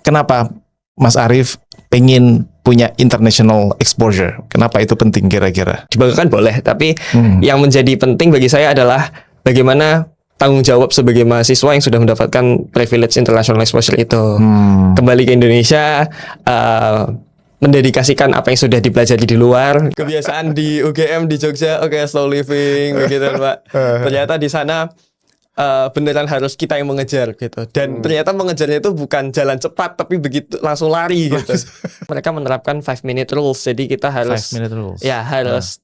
kenapa Mas Arief pengen punya international exposure? Kenapa itu penting kira-kira? Dibanggakan boleh, tapi yang menjadi penting bagi saya adalah bagaimana tanggung jawab sebagai mahasiswa yang sudah mendapatkan privilege international exposure itu. Kembali ke Indonesia, mendedikasikan apa yang sudah dipelajari di luar. Kebiasaan di UGM di Jogja, slow living begitu, Pak. Ternyata di sana beneran harus kita yang mengejar gitu. Dan ternyata mengejarnya itu bukan jalan cepat, tapi begitu langsung lari gitu. Mereka menerapkan 5-minute rules, jadi kita harus 5-minute rules. Ya, harus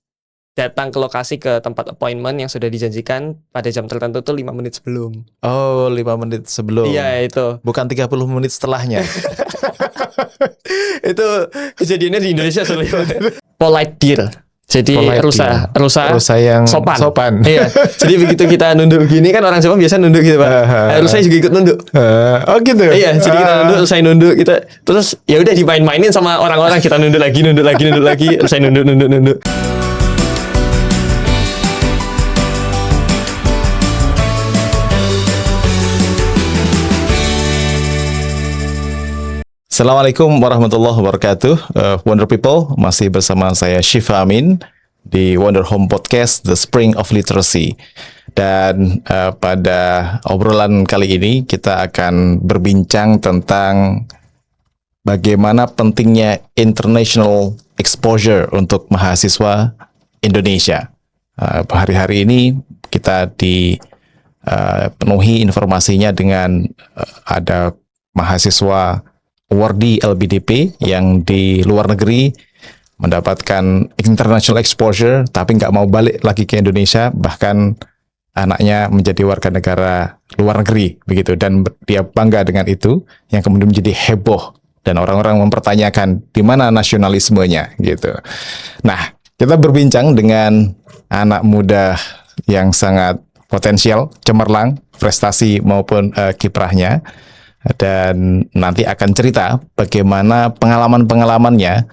datang ke lokasi, ke tempat appointment yang sudah dijanjikan pada jam tertentu tuh 5 menit sebelum. Oh, 5 menit sebelum. Iya, itu. Bukan 30 menit setelahnya. Itu kejadiannya di Indonesia sebenarnya. Polite deal. Jadi rusa yang sopan. Iya. Jadi begitu kita nunduk gini kan, orang Jepang biasa nunduk gitu, Pak. Rusa juga ikut nunduk. Oh gitu. Iya, jadi kita nunduk, saya nunduk, kita terus ya udah dimain-mainin sama orang-orang, kita nunduk lagi, terus saya nunduk. Assalamualaikum warahmatullahi wabarakatuh. Wonder People, masih bersama saya Syifa Amin di Wonder Home Podcast The Spring of Literacy. Dan pada obrolan kali ini kita akan berbincang tentang bagaimana pentingnya international exposure untuk mahasiswa Indonesia. Hari-hari ini kita dipenuhi informasinya dengan ada mahasiswa awardee LBDP yang di luar negeri mendapatkan international exposure tapi nggak mau balik lagi ke Indonesia, bahkan anaknya menjadi warga negara luar negeri begitu, dan dia bangga dengan itu, yang kemudian menjadi heboh dan orang-orang mempertanyakan di mana nasionalismenya gitu. Nah, kita berbincang dengan anak muda yang sangat potensial, cemerlang, prestasi maupun kiprahnya. Dan nanti akan cerita bagaimana pengalaman-pengalamannya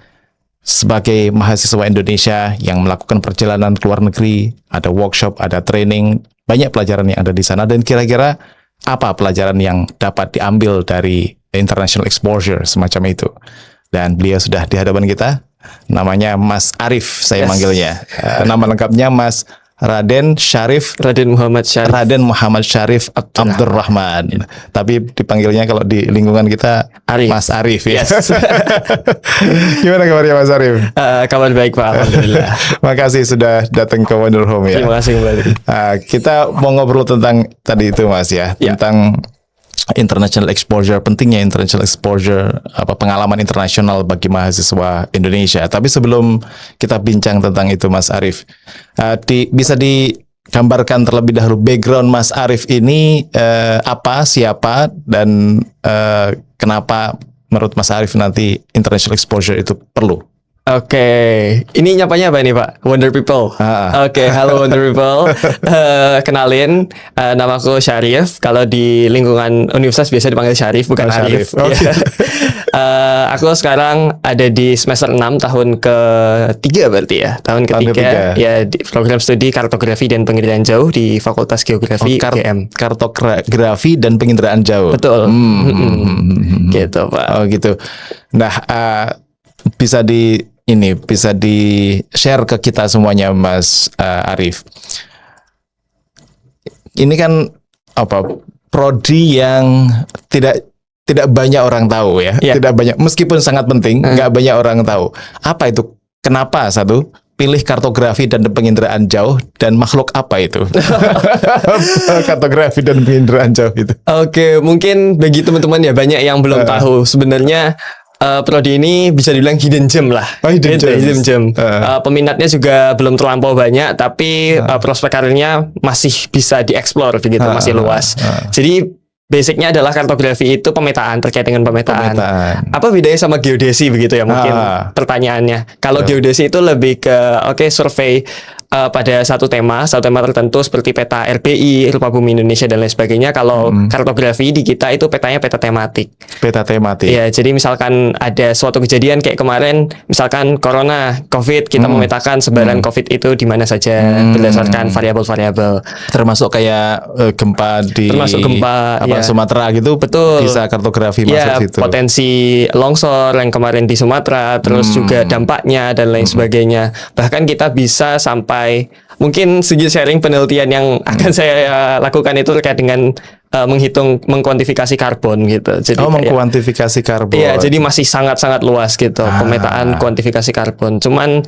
sebagai mahasiswa Indonesia yang melakukan perjalanan ke luar negeri, ada workshop, ada training, banyak pelajaran yang ada di sana, dan kira-kira apa pelajaran yang dapat diambil dari international exposure semacam itu. Dan beliau sudah di hadapan kita, namanya Mas Arief, saya manggilnya. Nama lengkapnya Mas Raden Muhammad Syarif Abdurrahman. Tapi dipanggilnya kalau di lingkungan kita Arif. Mas Arief ya. Yes. Gimana kabarnya Mas Arief? Kabar baik, Pak, alhamdulillah. Makasih sudah datang ke Wonder Home ya. Terima kasih kembali. Kita mau ngobrol tentang tadi itu Mas ya, tentang international exposure, pentingnya international exposure, pengalaman internasional bagi mahasiswa Indonesia. Tapi sebelum kita bincang tentang itu Mas Arief, bisa digambarkan terlebih dahulu background Mas Arief ini siapa, dan kenapa menurut Mas Arief nanti international exposure itu perlu? Oke, ini nyapanya apa ini, Pak? Wonder People. Oke, halo Wonder People. Kenalin, namaku Syarif. Kalau di lingkungan universitas biasa dipanggil Syarif, bukan Arif. Aku sekarang ada di semester 6 tahun ke-3 berarti ya. Tahun ketiga. Ya, di program studi kartografi dan penginderaan jauh di Fakultas Geografi UGM. Kartografi dan penginderaan jauh. Betul. Gitu, Pak. Oh, gitu. Nah, bisa di-share ke kita semuanya Mas Arief. Ini kan prodi yang tidak banyak orang tahu ya. Tidak banyak, meskipun sangat penting, nggak banyak orang tahu. Apa itu? Kenapa pilih kartografi dan penginderaan jauh, dan makhluk apa itu? Kartografi dan penginderaan jauh itu. Oke, mungkin bagi teman-teman ya banyak yang belum tahu sebenarnya. Prodi ini bisa dibilang hidden gem lah. Hidden gem. Peminatnya juga belum terlampau banyak, tapi prospek karirnya masih bisa dieksplor begitu, masih luas. Jadi basicnya adalah kartografi itu pemetaan, terkait dengan pemetaan. Apa bedanya sama geodesi begitu ya mungkin pertanyaannya. Kalau geodesi itu lebih ke survei pada satu tema tertentu seperti peta RBI, rupa bumi Indonesia dan lain sebagainya. Kalau kartografi di kita itu petanya peta tematik. Peta tematik. Ya, jadi misalkan ada suatu kejadian kayak kemarin, misalkan corona, COVID, kita memetakan sebaran COVID itu di mana saja berdasarkan variabel-variabel. Termasuk kayak gempa di Sumatera gitu. Betul. Bisa kartografi masuk situ. Potensi longsor yang kemarin di Sumatera, terus juga dampaknya dan lain sebagainya. Bahkan kita bisa sampai mungkin segi sharing penelitian yang akan saya lakukan itu terkait dengan mengkuantifikasi karbon gitu. Jadi mengkuantifikasi karbon. Iya, jadi masih sangat-sangat luas gitu pemetaan kuantifikasi karbon. Cuman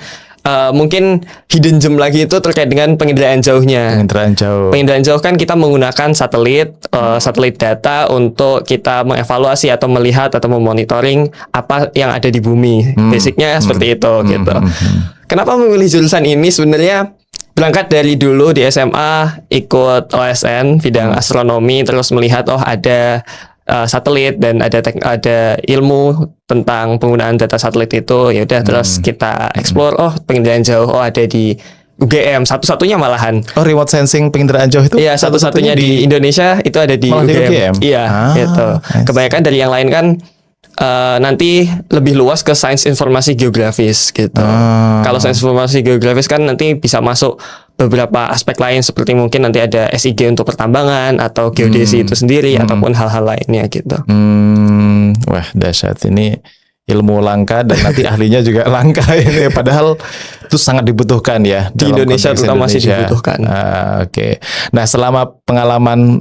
mungkin hidden gem lagi itu terkait dengan penginderaan jauhnya. Penginderaan jauh kan kita menggunakan satelit data untuk kita mengevaluasi atau melihat atau memonitoring apa yang ada di bumi. Basicnya seperti itu gitu. Kenapa memilih jurusan ini? Sebenarnya berangkat dari dulu di SMA ikut OSN bidang astronomi, terus melihat ada satelit dan ada ilmu tentang penggunaan data satelit itu. Ya udah terus kita explore penginderaan jauh ada di UGM, satu-satunya malahan. Remote sensing penginderaan jauh itu? Iya, satu-satunya di Indonesia itu ada di UGM. Iya, gitu. Kebanyakan dari yang lain kan nanti lebih luas ke sains informasi geografis gitu. Kalau sains informasi geografis kan nanti bisa masuk beberapa aspek lain seperti mungkin nanti ada SIG untuk pertambangan atau geodesi itu sendiri ataupun hal-hal lainnya gitu. Wah, dahsyat, ini ilmu langka dan nanti ahlinya juga langka ini. Padahal itu sangat dibutuhkan ya di Indonesia, terutama masih dibutuhkan. Oke. Nah, selama pengalaman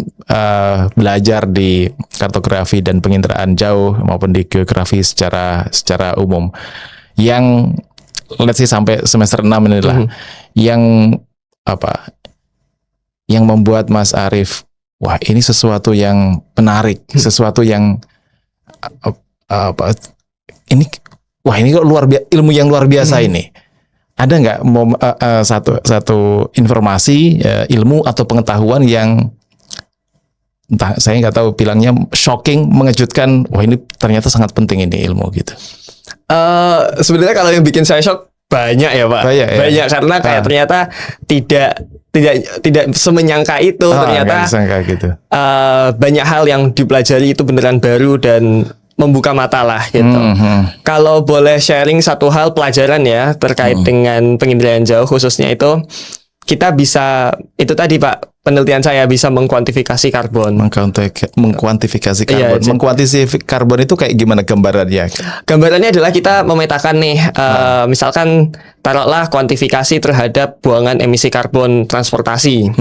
belajar di kartografi dan penginderaan jauh maupun di geografi secara umum, yang let's say sampai semester 6 inilah, yang membuat Mas Arief, wah ini sesuatu yang menarik, sesuatu yang ini kok ilmu yang luar biasa ini. Ada nggak satu informasi, ilmu atau pengetahuan yang entah saya nggak tahu bilangnya shocking, mengejutkan, wah ini ternyata sangat penting ini ilmu gitu. Sebenarnya kalau yang bikin saya shock banyak ya Pak. Banyak karena kayak ternyata tidak semenyangka itu ternyata gitu. Banyak hal yang dipelajari itu beneran baru dan membuka mata lah gitu. Kalau boleh sharing satu hal pelajaran ya terkait dengan penginderaan jauh khususnya itu, kita bisa, itu tadi Pak, penelitian saya bisa mengkuantifikasi karbon. Mengkuantifikasi karbon. Iya, mengkuantifikasi karbon itu kayak gimana gambarannya? Gambarannya adalah kita memetakan nih, misalkan taruhlah kuantifikasi terhadap buangan emisi karbon transportasi.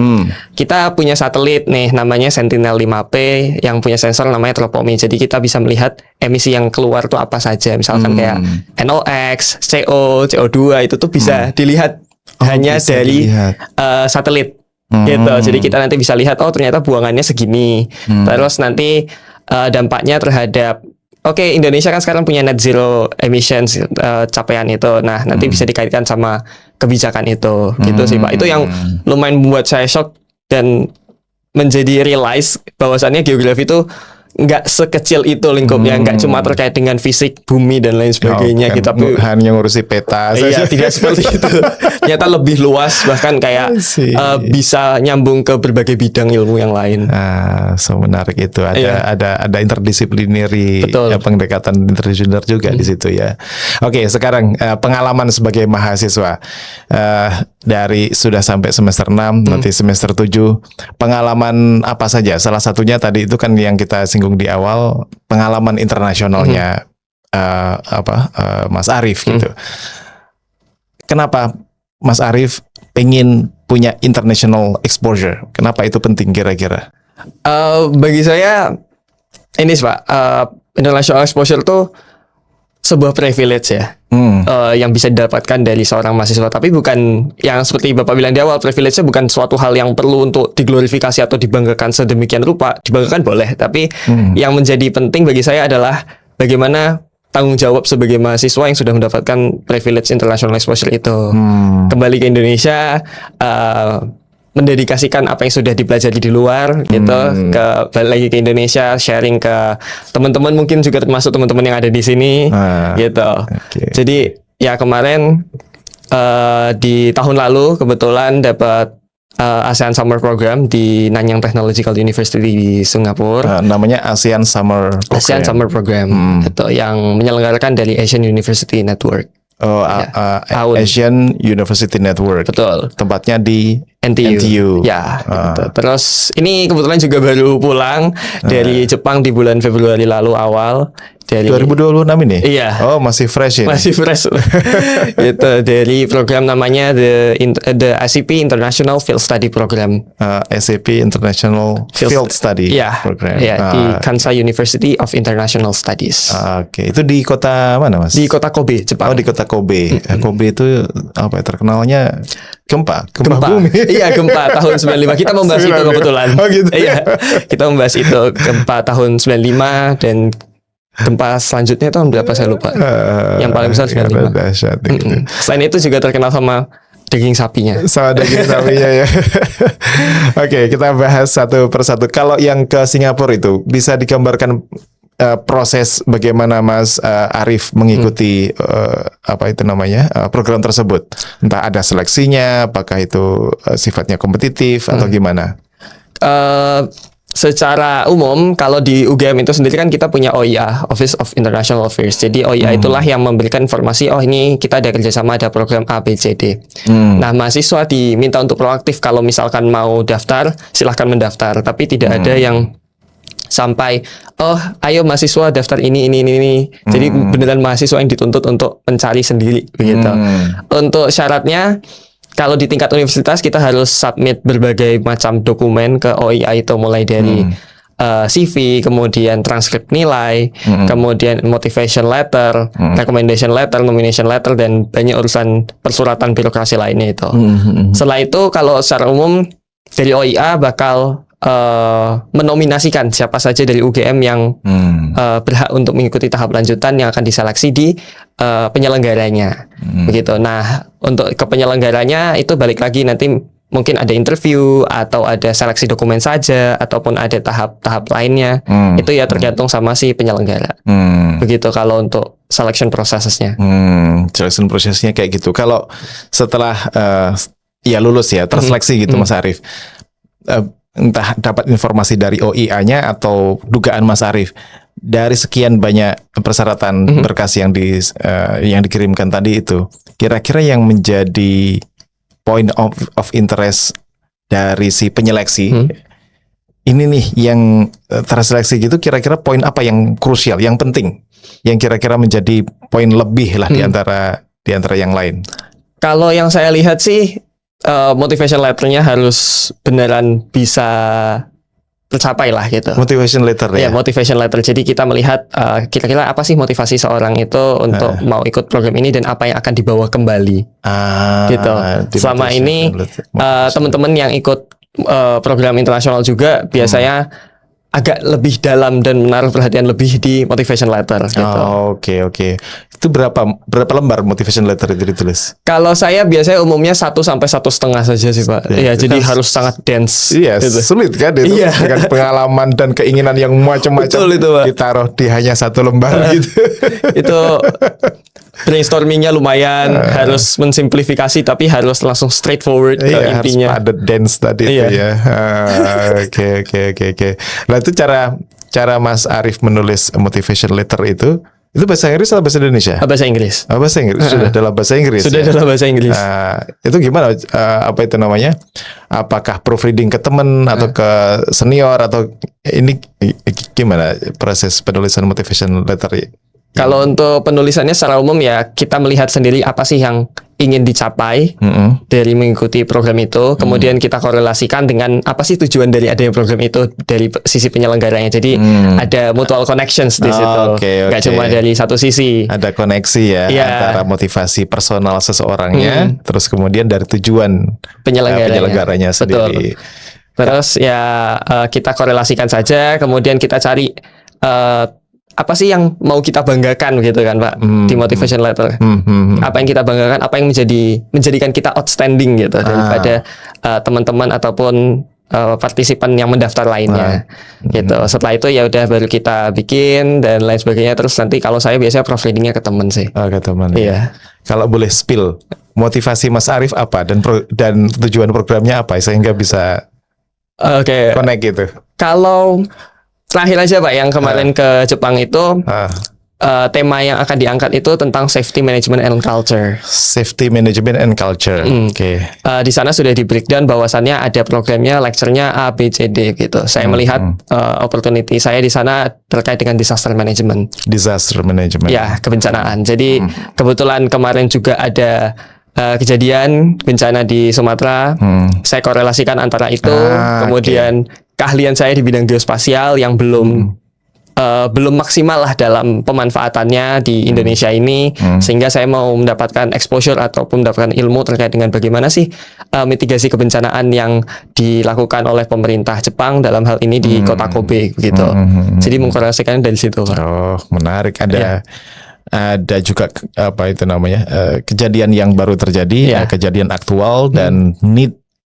Kita punya satelit nih namanya Sentinel-5P yang punya sensor namanya Tropomi. Jadi kita bisa melihat emisi yang keluar tuh apa saja. Misalkan kayak NOx, CO, CO2 itu tuh bisa dilihat hanya dari satelit. Gitu. Jadi kita nanti bisa lihat ternyata buangannya segini. Terus nanti dampaknya terhadap Indonesia kan sekarang punya net zero emissions capaian itu. Nah, nanti bisa dikaitkan sama kebijakan itu. Gitu sih, Pak. Itu yang lumayan membuat saya shock dan menjadi realize bahwasannya geografi itu nggak sekecil itu lingkupnya, nggak cuma terkait dengan fisik bumi dan lain sebagainya. Kita hanya ngurusi peta saja. Iya, tidak seperti itu. Ternyata lebih luas, bahkan kayak bisa nyambung ke berbagai bidang ilmu yang lain. So menarik itu. Ada interdisiplinary, pendekatan interdisipliner juga di situ ya. Oke, sekarang pengalaman sebagai mahasiswa dari sudah sampai semester 6, nanti semester 7, pengalaman apa saja? Salah satunya tadi itu kan yang kita singgung di awal, pengalaman internasionalnya Mas Arief gitu. Kenapa Mas Arief pengen punya international exposure? Kenapa itu penting kira-kira? Bagi saya ini Pak, international exposure tuh sebuah privilege ya, yang bisa didapatkan dari seorang mahasiswa. Tapi bukan yang seperti Bapak bilang di awal, privilege-nya bukan suatu hal yang perlu untuk diglorifikasi atau dibanggakan sedemikian rupa. Dibanggakan boleh, tapi yang menjadi penting bagi saya adalah bagaimana tanggung jawab sebagai mahasiswa yang sudah mendapatkan privilege international exposure itu. Kembali ke Indonesia, mendedikasikan apa yang sudah dipelajari di luar gitu, balik lagi ke Indonesia, sharing ke teman-teman, mungkin juga termasuk teman-teman yang ada di sini gitu. Jadi ya kemarin di tahun lalu kebetulan dapat ASEAN Summer Program di Nanyang Technological University di Singapura. Namanya ASEAN Summer Program. ASEAN Summer Program itu yang menyelenggarakan dari Asian University Network. Asian University Network. Betul. Tempatnya di NTU. Ya. Gitu. Terus ini kebetulan juga baru pulang dari Jepang di bulan Februari lalu awal. Dari 2026 ini? Iya. Oh, masih fresh ini. Masih fresh. Itu dari program namanya the SCP International Field Study Program. SCP International Field Study Program. Iya, di Kansai University of International Studies. Oke, itu di kota mana, Mas? Di kota Kobe, Jepang. Oh, di kota Kobe. Kobe itu apa ya, terkenalnya gempa bumi. Iya, gempa tahun 95. Kita membahas itu kebetulan. Oh, gitu. Iya. Kita membahas itu gempa tahun 95 dan gempa selanjutnya tahun berapa saya lupa. Yang paling besar 95. Selain itu juga terkenal sama daging sapinya. Sama daging sapinya ya. Oke, kita bahas satu persatu. Kalau yang ke Singapura itu bisa digambarkan proses bagaimana Mas Arif mengikuti apa itu namanya program tersebut. Entah ada seleksinya, apakah itu sifatnya kompetitif atau gimana? Secara umum, kalau di UGM itu sendiri kan kita punya OIA, Office of International Affairs. Jadi OIA itulah yang memberikan informasi, oh ini kita ada kerjasama, ada program A, B, C, D. Nah, mahasiswa diminta untuk proaktif. Kalau misalkan mau daftar, silahkan mendaftar. Tapi tidak ada yang sampai, oh ayo mahasiswa daftar ini. Jadi beneran mahasiswa yang dituntut untuk mencari sendiri, begitu. Untuk syaratnya, kalau di tingkat universitas kita harus submit berbagai macam dokumen ke OIA itu, mulai dari CV, kemudian transkrip nilai, kemudian motivation letter, recommendation letter, nomination letter, dan banyak urusan persuratan birokrasi lainnya itu. Setelah itu kalau secara umum dari OIA bakal menominasikan siapa saja dari UGM yang berhak untuk mengikuti tahap lanjutan yang akan diseleksi di penyelenggaranya. Begitu. Nah, untuk ke penyelenggaranya itu balik lagi nanti mungkin ada interview atau ada seleksi dokumen saja ataupun ada tahap-tahap lainnya. Itu ya tergantung sama si penyelenggara. Begitu kalau untuk selection prosesnya. Selection prosesnya kayak gitu. Kalau setelah ya lulus ya, terseleksi gitu Mas Arif. Entah dapat informasi dari OIA-nya atau dugaan Mas Arif dari sekian banyak persyaratan berkas yang dikirimkan tadi itu, kira-kira yang menjadi point of interest dari si penyeleksi ini nih yang terseleksi gitu, kira-kira poin apa yang krusial, yang penting, yang kira-kira menjadi poin lebih lah di antara yang lain? Kalau yang saya lihat sih motivation letternya harus beneran bisa tercapai lah gitu. Motivation letter ya? Ya, motivation letter. Jadi kita melihat kira-kira apa sih motivasi seorang itu untuk mau ikut program ini dan apa yang akan dibawa kembali. Gitu. Selama ini teman-teman yang ikut program internasional juga biasanya agak lebih dalam dan menaruh perhatian lebih di motivation letter gitu. Oke. Itu berapa lembar motivation letter itu ditulis? Kalau saya biasanya umumnya 1 sampai 1,5 saja sih, Pak. Iya, jadi harus sangat dense. Iya, gitu. Sulit kan itu dengan pengalaman dan keinginan yang macam-macam ditaruh di hanya 1 lembar gitu. Itu brainstormingnya lumayan, harus mensimplifikasi tapi harus langsung straightforward ke intinya. Harus padat dense tadi itu ya. Oke. Nah, itu cara Mas Arif menulis motivation letter itu bahasa Inggris atau bahasa Indonesia? Bahasa Inggris. Bahasa Inggris. Sudah dalam bahasa Inggris. Sudah dalam bahasa Inggris. Itu gimana? Apa itu namanya? Apakah proofreading ke teman atau ke senior atau ini gimana proses penulisan motivation letter? Kalau untuk penulisannya secara umum ya kita melihat sendiri apa sih yang ingin dicapai dari mengikuti program itu, kemudian kita korelasikan dengan apa sih tujuan dari adanya program itu dari sisi penyelenggaranya. Jadi ada mutual connections di situ, nggak cuma dari satu sisi. Ada koneksi ya antara motivasi personal seseorangnya, terus kemudian dari tujuan penyelenggaranya sendiri. Terus ya kita korelasikan saja, kemudian kita cari apa sih yang mau kita banggakan gitu kan Pak di motivation letter. Apa yang kita banggakan, apa yang menjadikan kita outstanding gitu daripada teman-teman ataupun partisipan yang mendaftar lainnya gitu. Setelah itu ya udah baru kita bikin dan lain sebagainya. Terus nanti kalau saya biasanya proofreadingnya ke temen sih. Ke teman. Iya. Kalau boleh spill, motivasi Mas Arif apa dan tujuan programnya apa sehingga bisa connect gitu? Kalau terakhir aja Pak yang kemarin ke Jepang itu tema yang akan diangkat itu tentang safety management and culture. Safety management and culture. Oke. Di sana sudah di breakdown bahwasannya ada programnya, lecture-nya A, B, C, D gitu. Saya melihat opportunity saya di sana terkait dengan disaster management. Disaster management. Ya, kebencanaan. Jadi kebetulan kemarin juga ada kejadian bencana di Sumatera. Saya korelasikan antara itu, kemudian keahlian saya di bidang geospasial yang belum maksimal lah dalam pemanfaatannya di Indonesia ini, sehingga saya mau mendapatkan exposure ataupun mendapatkan ilmu terkait dengan bagaimana sih mitigasi kebencanaan yang dilakukan oleh pemerintah Jepang dalam hal ini di kota Kobe gitu. Jadi mengkorelasikan dari situ. Oh, menarik. Ada juga apa itu namanya kejadian yang baru terjadi, kejadian aktual dan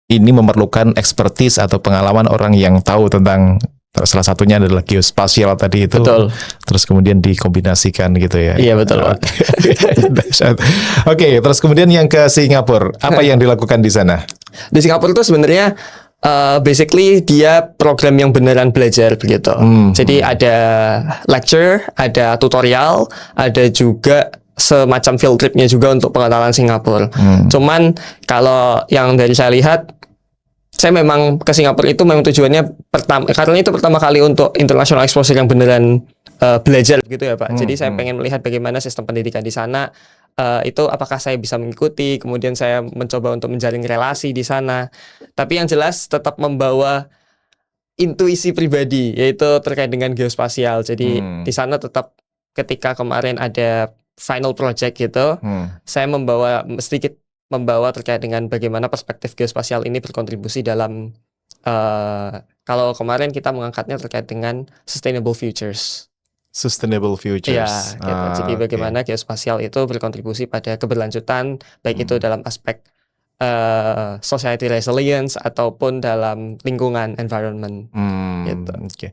ini memerlukan expertise atau pengalaman orang yang tahu tentang. Salah satunya adalah geospasial tadi itu. Betul. Terus kemudian dikombinasikan gitu ya. Iya betul Pak. Oke, terus kemudian yang ke Singapura, apa yang dilakukan di sana? Di Singapura itu sebenarnya basically dia program yang beneran belajar begitu. Jadi ada lecture, ada tutorial, ada juga semacam field tripnya juga untuk pengenalan Singapura. Cuman kalau yang dari saya lihat, saya memang ke Singapura itu memang tujuannya karena itu pertama kali untuk international exposure yang beneran belajar gitu ya Pak. Jadi saya pengen melihat bagaimana sistem pendidikan di sana, itu apakah saya bisa mengikuti, kemudian saya mencoba untuk menjalin relasi di sana. Tapi yang jelas tetap membawa intuisi pribadi, yaitu terkait dengan geospasial. Jadi di sana tetap ketika kemarin ada final project gitu, saya sedikit membawa terkait dengan bagaimana perspektif geospasial ini berkontribusi dalam kalau kemarin kita mengangkatnya terkait dengan sustainable futures. Sustainable futures. Ya, gitu. Jadi bagaimana geospasial itu berkontribusi pada keberlanjutan, baik itu dalam aspek society resilience ataupun dalam lingkungan environment. Gitu. Okay.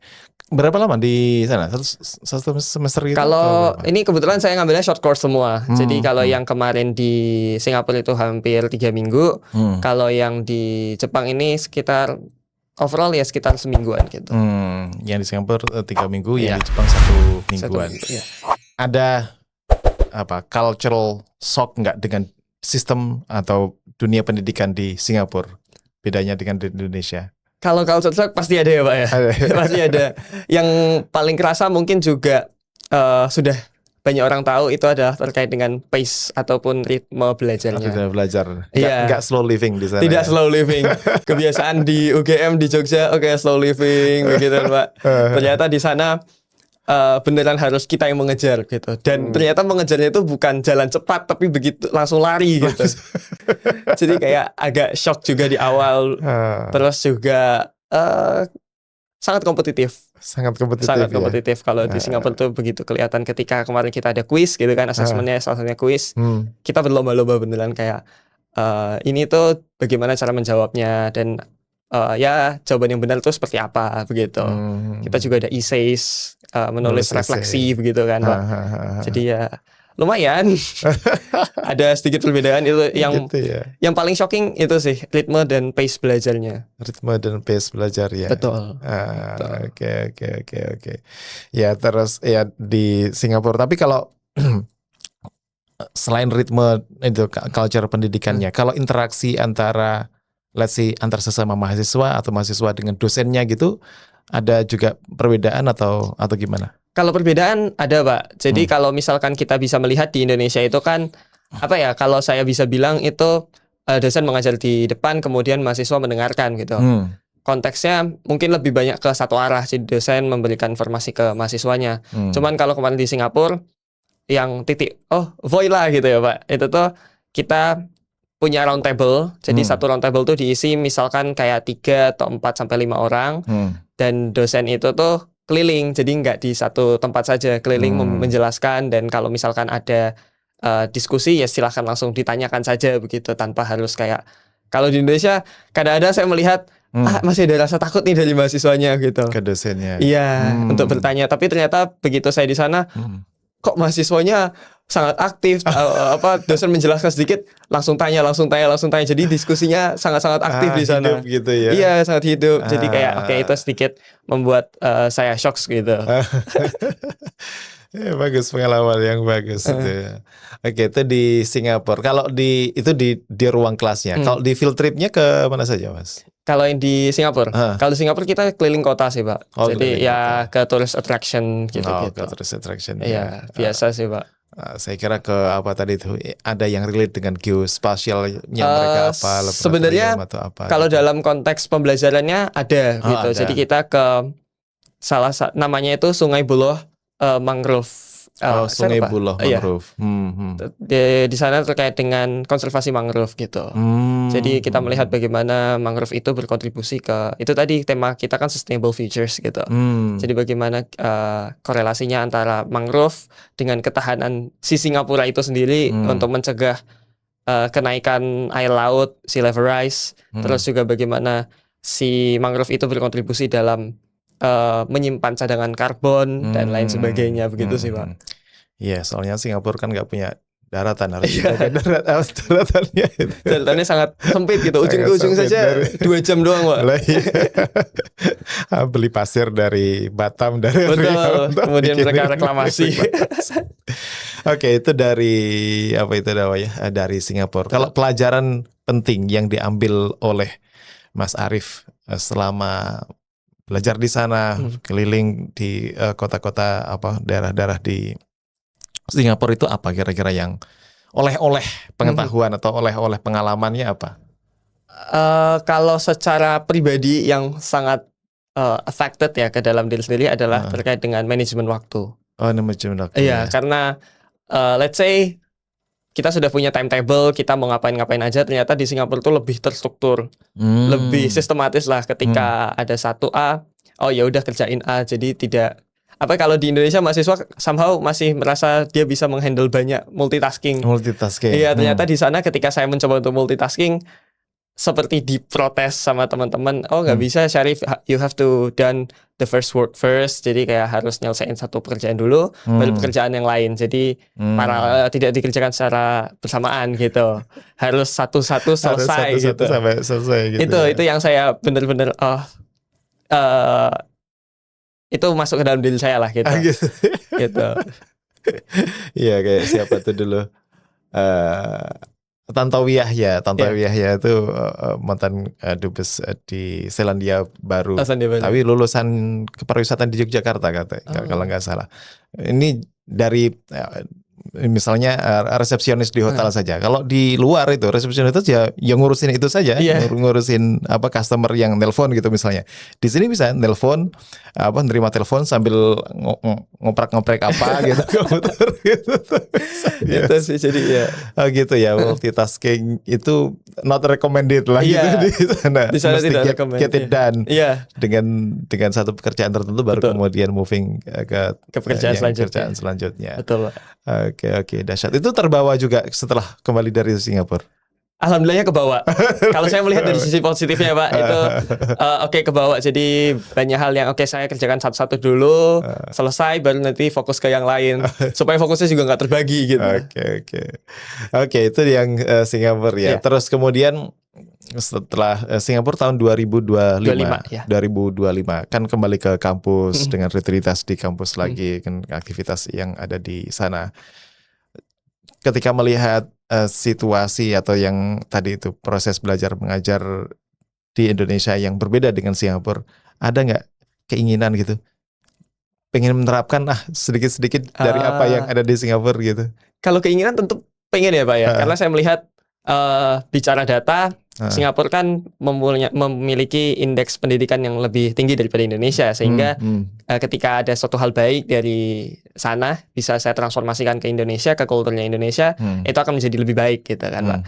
Berapa lama di sana? Satu semester gitu? Kalau ini kebetulan saya ngambilnya short course semua. Jadi kalau yang kemarin di Singapura itu hampir 3 minggu. Kalau yang di Jepang ini sekitar overall ya sekitar semingguan gitu. Yang di Singapura 3 minggu, yang di Jepang 1 mingguan. Ada cultural shock nggak dengan sistem atau dunia pendidikan di Singapura? Bedanya dengan di Indonesia? Kalau culture shock pasti ada ya Pak ya. Pasti ada. Yang paling kerasa mungkin juga sudah banyak orang tahu itu adalah terkait dengan pace ataupun ritme belajarnya. Ritme belajar. Iya. Nggak slow living di sana. Tidak slow living. Kebiasaan di UGM di Jogja slow living begitu Pak. Ternyata di sana beneran harus kita yang mengejar gitu. Dan ternyata mengejarnya itu bukan jalan cepat tapi begitu langsung lari gitu. Jadi kayak agak shock juga di awal. Terus juga sangat kompetitif. Sangat kompetitif. Kalau di Singapura tuh begitu kelihatan ketika kemarin kita ada quiz gitu kan, asesmennya salah satunya quiz. Kita berlomba-lomba beneran kayak ini tuh bagaimana cara menjawabnya dan ya jawaban yang benar itu seperti apa begitu. Kita juga ada essays, menulis refleksi begitu kan Pak. Jadi ya lumayan ada sedikit perbedaan itu yang gitu ya. Yang paling shocking itu sih ritme dan pace belajarnya. Ritme dan pace belajar ya. Betul. Oke. Ya terus ya di Singapura. Tapi kalau selain ritme itu culture pendidikannya, kalau interaksi antara let's say antar sesama mahasiswa atau mahasiswa dengan dosennya gitu, ada juga perbedaan atau gimana? Kalau perbedaan ada Pak. Jadi kalau misalkan kita bisa melihat di Indonesia itu kan kalau saya bisa bilang itu dosen mengajar di depan kemudian mahasiswa mendengarkan gitu. Konteksnya mungkin lebih banyak ke satu arah. Jadi dosen memberikan informasi ke mahasiswanya. Cuman kalau kemarin di Singapura yang void lah gitu ya Pak. Itu tuh kita punya round table. Jadi satu round table tuh diisi misalkan kayak 3 atau 4 sampai 5 orang. Dan dosen itu tuh keliling, jadi nggak di satu tempat saja, keliling menjelaskan, dan kalau misalkan ada diskusi ya silahkan langsung ditanyakan saja begitu tanpa harus kayak kalau di Indonesia kadang-kadang saya melihat masih ada rasa takut nih dari mahasiswanya gitu. Ke dosennya. Iya, untuk bertanya. Tapi ternyata begitu saya di sana, kok mahasiswanya sangat aktif. Dosen menjelaskan sedikit, langsung tanya. Jadi diskusinya sangat-sangat aktif di sana. Hidup gitu ya. Iya, sangat hidup. Jadi kayak itu sedikit membuat saya shock gitu. Ya, bagus, pengalaman yang bagus itu ya. Oke, itu di Singapura. Kalau itu di ruang kelasnya. Kalau di field tripnya ke mana saja, Mas? Kalau yang di Singapura, kalau di Singapura kita keliling kota sih, Pak. Jadi ya ke tourist attraction gitu-gitu. Ke tourist attraction. Iya, biasa sih, Pak. Saya kira ke apa tadi itu ada yang relate dengan geospasialnya mereka apa? Sebenarnya atau apa, kalau gitu. dalam konteks pembelajarannya ada gitu. Ada. Jadi kita ke namanya itu Sungai Buloh Mangrove. Sungai Buloh Mangrove. Iya. Di sana terkait dengan konservasi mangrove gitu. Jadi kita melihat bagaimana mangrove itu berkontribusi ke itu tadi tema kita kan sustainable futures gitu. Jadi bagaimana korelasinya antara mangrove dengan ketahanan si Singapura itu sendiri untuk mencegah kenaikan air laut, sea level rise. Terus juga bagaimana si mangrove itu berkontribusi dalam menyimpan cadangan karbon dan lain sebagainya begitu sih, Pak. Iya, soalnya Singapura kan nggak punya daratan, harus jaga daratannya. Daratannya sangat sempit gitu, ujung ke ujung saja 2 jam doang, Pak. Beli pasir dari Batam, dari Betul, kemudian mereka reklamasi. Oke, itu dari apa itu namanya? Dari Singapura. Kalau pelajaran penting yang diambil oleh Mas Arif selama belajar di sana, keliling di kota-kota daerah-daerah di Singapura itu apa kira-kira yang oleh-oleh pengetahuan atau oleh-oleh pengalamannya apa? Kalau secara pribadi yang sangat affected ya ke dalam diri sendiri adalah terkait dengan manajemen waktu. Manajemen waktu. Iya, karena let's say kita sudah punya timetable, kita mau ngapain-ngapain aja, ternyata di Singapura itu lebih terstruktur, lebih sistematis lah. Ketika ada satu A, ya udah kerjain A. Jadi tidak kalau di Indonesia mahasiswa somehow masih merasa dia bisa menghandle banyak multitasking. Iya, ternyata di sana ketika saya mencoba untuk multitasking, seperti diprotes sama teman-teman, nggak bisa Syarif, you have to done the first work first. Jadi kayak harus nyelesain satu pekerjaan dulu, baru pekerjaan yang lain. Jadi tidak dikerjakan secara bersamaan gitu, harus satu-satu selesai gitu. Sampai selesai gitu. Itu yang saya benar-benar itu masuk ke dalam diri saya lah gitu. Gitu. Iya, kayak siapa tuh dulu? Tantowi Yahya itu mantan dubes di Selandia Baru. Tapi lulusan kepariwisataan di Yogyakarta kalau nggak salah. Ini dari misalnya resepsionis di hotel saja. Kalau di luar itu resepsionis itu ya ngurusin itu saja, ngurusin customer yang nelpon gitu misalnya. Di sini bisa nelpon nerima telepon sambil ngoprek-ngoprek apa gitu komputer gitu. Itu sih jadi ya. Gitu ya, multitasking itu not recommended lah gitu di sana. Di sana tidak recommended. Get it done. Dengan satu pekerjaan tertentu baru kemudian moving ke pekerjaan selanjutnya. Betul, Pak. Oke, dahsyat. Itu terbawa juga setelah kembali dari Singapura. Alhamdulillahnya kebawa. Kalau saya melihat dari sisi positifnya, Pak, itu kebawa. Jadi banyak hal yang saya kerjakan satu-satu dulu, selesai baru nanti fokus ke yang lain supaya fokusnya juga nggak terbagi gitu. Oke, itu yang Singapura ya. Terus kemudian setelah Singapura tahun 2025 kan kembali ke kampus dengan rutinitas di kampus lagi, kan aktivitas yang ada di sana. Ketika melihat situasi atau yang tadi itu proses belajar mengajar di Indonesia yang berbeda dengan Singapura, ada nggak keinginan gitu pengen menerapkan sedikit-sedikit dari apa yang ada di Singapura gitu? Kalau keinginan tentu pengen ya, Pak ya, karena saya melihat bicara data, Singapura kan memiliki indeks pendidikan yang lebih tinggi daripada Indonesia, sehingga ketika ada suatu hal baik dari sana bisa saya transformasikan ke Indonesia, ke kulturnya Indonesia, itu akan menjadi lebih baik gitu kan, Pak.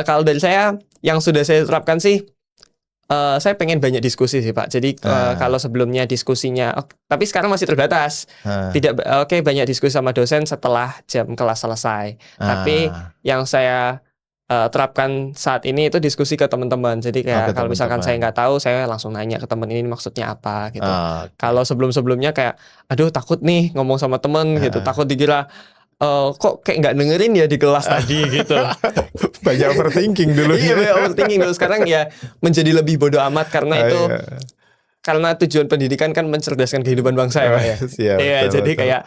Kalau dari saya yang sudah saya terapkan sih, saya pengen banyak diskusi sih, Pak. Jadi kalau sebelumnya diskusinya, tapi sekarang masih terbatas. Banyak diskusi sama dosen setelah jam kelas selesai. Tapi yang saya terapkan saat ini itu diskusi ke teman-teman. Jadi kayak kalau misalkan saya nggak tahu, saya langsung nanya ke teman ini maksudnya apa gitu. Kalau sebelum-sebelumnya kayak, aduh takut nih ngomong sama teman gitu, takut dikira kok kayak nggak dengerin ya di kelas tadi gitu. Banyak overthinking dulu. Iya, banyak overthinking dulu. Sekarang ya menjadi lebih bodoh amat karena itu karena tujuan pendidikan kan mencerdaskan kehidupan bangsa ya, Pak ya. Iya, jadi kayak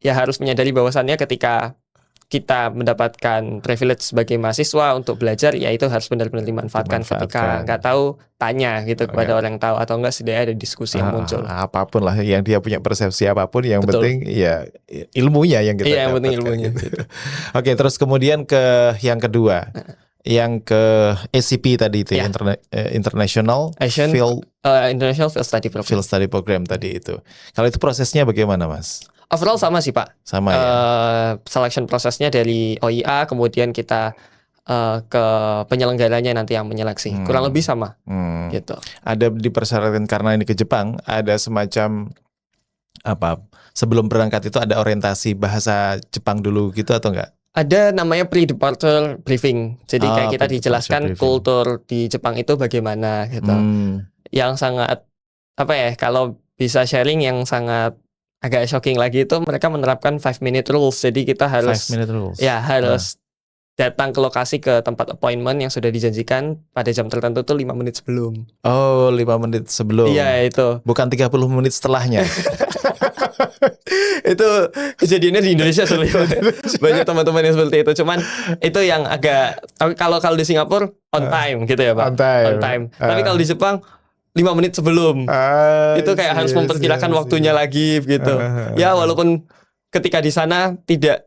ya harus menyadari bahwasannya ketika kita mendapatkan privilege sebagai mahasiswa untuk belajar, ya itu harus benar-benar dimanfaatkan. Ketika nggak tahu, tanya gitu kepada orang yang tahu, atau enggak setidaknya ada diskusi yang muncul. Apapun lah yang dia punya persepsi apapun, yang Betul. penting ya ilmunya yang kita Iya, yang penting ilmunya. Gitu. Oke, terus kemudian ke yang kedua, yang ke ACP tadi itu, International International Field Study Program tadi itu. Kalau itu prosesnya bagaimana, Mas? Overall sama sih, Pak. Sama ya. Selection prosesnya dari OIA, kemudian kita ke penyelenggaranya nanti yang menyeleksi. Kurang lebih sama. Gitu. Ada dipersyaratkan karena ini ke Jepang, ada semacam apa? Sebelum berangkat itu ada orientasi bahasa Jepang dulu gitu atau enggak? Ada namanya pre-departure briefing. Jadi kayak kita dijelaskan kultur di Jepang itu bagaimana gitu. Yang sangat apa ya? Kalau bisa sharing yang sangat agak shocking lagi itu mereka menerapkan 5-minute rules. Jadi kita harus 5-minute rules. Ya, harus datang ke lokasi, ke tempat appointment yang sudah dijanjikan pada jam tertentu tuh 5 menit sebelum. Oh, 5 menit sebelum. Iya, itu. Bukan 30 menit setelahnya. Itu kejadiannya di Indonesia sebenarnya. Banyak teman-teman yang seperti itu. Cuman itu yang agak kalau di Singapura on time gitu ya, Pak. On time. Tapi kalau di Jepang 5 menit sebelum. Itu kayak harus memperkirakan waktunya lagi gitu. Ya, walaupun ketika di sana tidak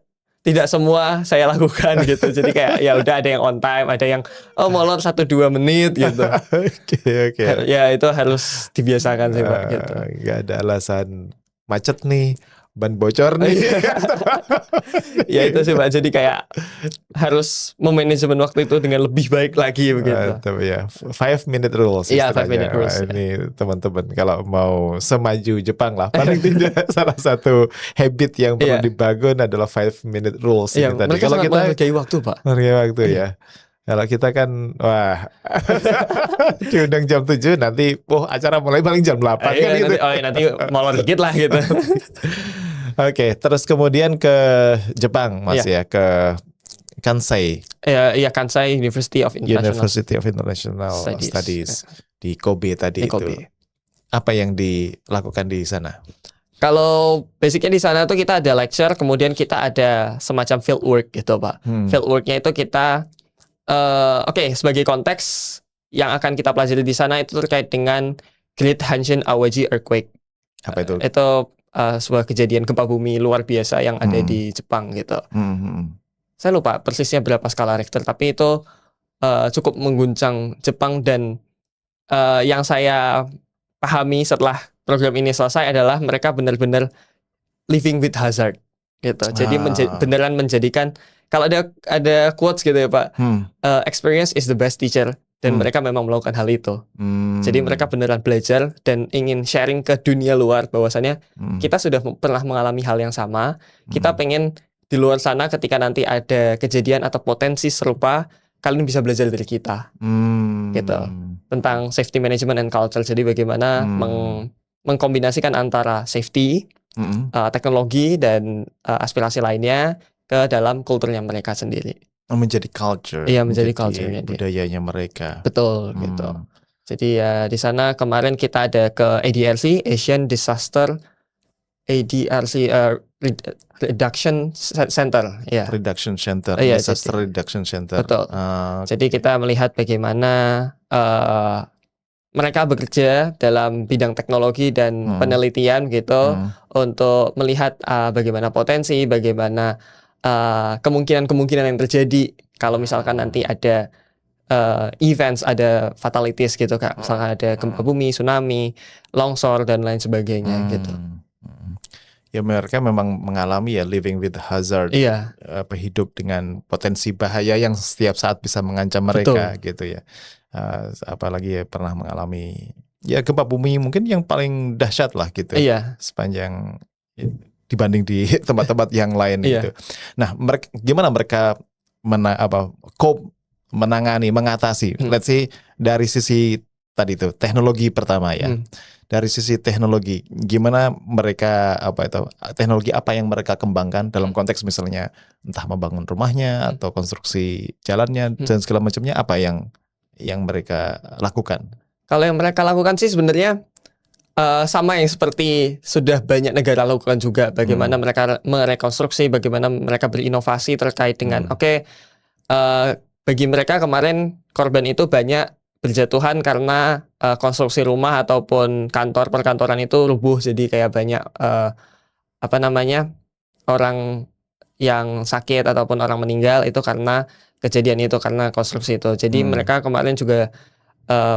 semua saya lakukan gitu. Jadi kayak ya udah ada yang on time, ada yang molor 1-2 menit gitu. Oke. Ya itu harus dibiasakan sih, Pak gitu. Gak ada alasan macet nih, ban bocor nih. Ya itu sih, Pak. Jadi kayak harus memanajemen waktu itu dengan lebih baik lagi begitu. Ya, 5-minute rules. Iya, 5-minute rules. Ini teman-teman kalau mau semaju Jepang lah, paling tidak salah satu habit yang perlu dibangun adalah 5-minute rules. Iya, mereka kalau kita menghargai waktu, Pak. Menghargai waktu ya. Kalau kita kan, wah, diundang jam 7, nanti, acara mulai paling jam 8 kan gitu. Nanti molor dikit lah gitu. Oke, terus kemudian ke Jepang, Mas ya, ke Kansai. Iya, Kansai University of International Studies di Kobe tadi itu. Apa yang dilakukan di sana? Kalau basicnya di sana tuh kita ada lecture, kemudian kita ada semacam field work gitu, Pak. Field worknya itu kita sebagai konteks yang akan kita pelajari di sana itu terkait dengan Great Hanshin Awaji Earthquake. Apa itu? Itu sebuah kejadian gempa bumi luar biasa yang ada di Jepang gitu. Saya lupa persisnya berapa skala Richter, tapi itu cukup mengguncang Jepang, dan yang saya pahami setelah program ini selesai adalah mereka benar-benar living with hazard gitu. Jadi beneran menjadikan, kalau ada quotes gitu ya, Pak, experience is the best teacher, dan mereka memang melakukan hal itu. Jadi mereka beneran belajar dan ingin sharing ke dunia luar bahwasannya kita sudah pernah mengalami hal yang sama. Kita pengen di luar sana ketika nanti ada kejadian atau potensi serupa, kalian bisa belajar dari kita. Gitu. Tentang safety management and culture. Jadi bagaimana mengkombinasikan antara safety, teknologi, dan aspirasi lainnya ke dalam kulturnya mereka sendiri. Menjadi culture. Iya, menjadi culture budayanya mereka. Betul, gitu. Jadi ya di sana kemarin kita ada ke ADRC, Asian Disaster Reduction Center, ya. Reduction Center, Disaster Reduction Center. Betul. Jadi kita melihat bagaimana mereka bekerja dalam bidang teknologi dan penelitian gitu, untuk melihat bagaimana potensi, bagaimana kemungkinan-kemungkinan yang terjadi kalau misalkan nanti ada events, ada fatalities gitu, Kak. Misalkan ada gempa bumi, tsunami, longsor, dan lain sebagainya gitu. Ya mereka memang mengalami living with hazard. Iya. Hidup dengan potensi bahaya yang setiap saat bisa mengancam mereka. Betul. Gitu ya. Apalagi pernah mengalami gempa bumi mungkin yang paling dahsyat lah gitu. Iya. Sepanjang dibanding di tempat-tempat yang lain gitu. Nah, gimana mereka mengatasi. Let's say dari sisi tadi itu teknologi pertama ya. Dari sisi teknologi, gimana mereka teknologi apa yang mereka kembangkan dalam konteks misalnya entah membangun rumahnya atau konstruksi jalannya dan segala macamnya, apa yang mereka lakukan? Kalau yang mereka lakukan sih sebenarnya sama yang seperti sudah banyak negara lakukan juga. Bagaimana mereka merekonstruksi, bagaimana mereka berinovasi terkait dengan bagi mereka kemarin korban itu banyak berjatuhan karena konstruksi rumah ataupun kantor perkantoran itu rubuh, jadi kayak banyak orang yang sakit ataupun orang meninggal itu karena kejadian itu, karena konstruksi itu. Jadi mereka kemarin juga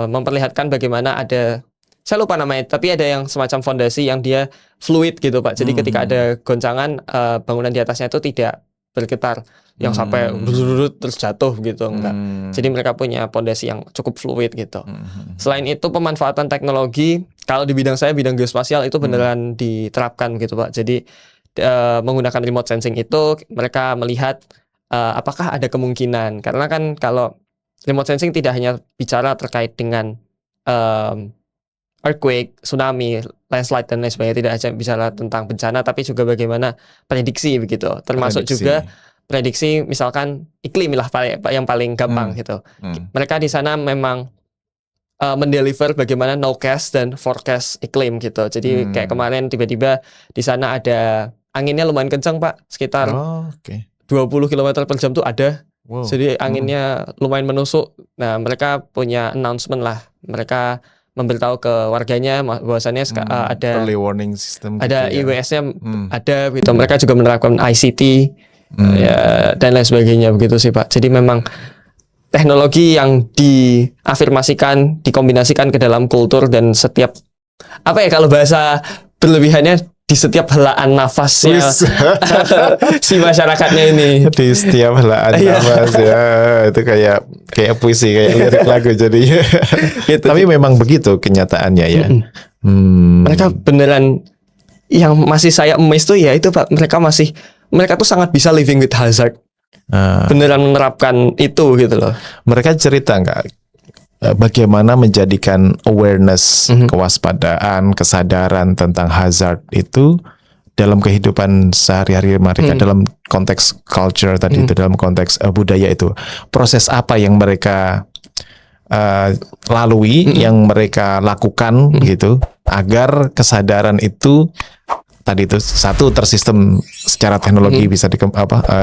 memperlihatkan bagaimana ada, saya lupa namanya, tapi ada yang semacam fondasi yang dia fluid gitu Pak. Jadi ketika ada goncangan, bangunan di atasnya itu tidak bergetar yang sampai terus jatuh gitu, enggak. Jadi mereka punya fondasi yang cukup fluid gitu. Selain itu pemanfaatan teknologi, kalau di bidang saya, bidang geospasial itu beneran diterapkan gitu Pak. Jadi menggunakan remote sensing itu mereka melihat apakah ada kemungkinan, karena kan kalau remote sensing tidak hanya bicara terkait dengan earthquake, tsunami, landslide dan lain sebagainya, tidak hanya bicara tentang bencana, tapi juga bagaimana prediksi begitu, termasuk juga prediksi misalkan iklim lah yang paling gampang gitu. Mereka di sana memang mendeliver bagaimana nowcast dan forecast iklim gitu. Jadi kayak kemarin tiba-tiba di sana ada anginnya lumayan kencang Pak, sekitar 20 km per jam tuh ada. Wow. Jadi anginnya lumayan menusuk. Nah mereka punya announcement lah, mereka memberitahu ke warganya bahwasannya ada early warning system, ada gitu ya. IWS-nya ada gitu. Mereka juga menerapkan ICT ya, dan lain sebagainya begitu sih Pak. Jadi memang teknologi yang diafirmasikan, dikombinasikan ke dalam kultur, dan setiap kalau bahasa berlebihannya di setiap helaan nafasnya si masyarakatnya ini. Di setiap helaan nafas ya, itu kayak puisi, kayak lirik lagu jadinya. Gitu. Tapi memang begitu kenyataannya ya. Mereka beneran, yang masih saya amazed tuh ya itu Pak, mereka tuh sangat bisa living with hazard. Beneran menerapkan itu gitu loh. Mereka cerita nggak bagaimana menjadikan awareness, kewaspadaan, kesadaran tentang hazard itu dalam kehidupan sehari-hari mereka, dalam konteks culture tadi itu, dalam konteks budaya itu. Proses apa yang mereka lalui, yang mereka lakukan gitu, agar kesadaran itu tadi itu satu tersistem secara teknologi bisa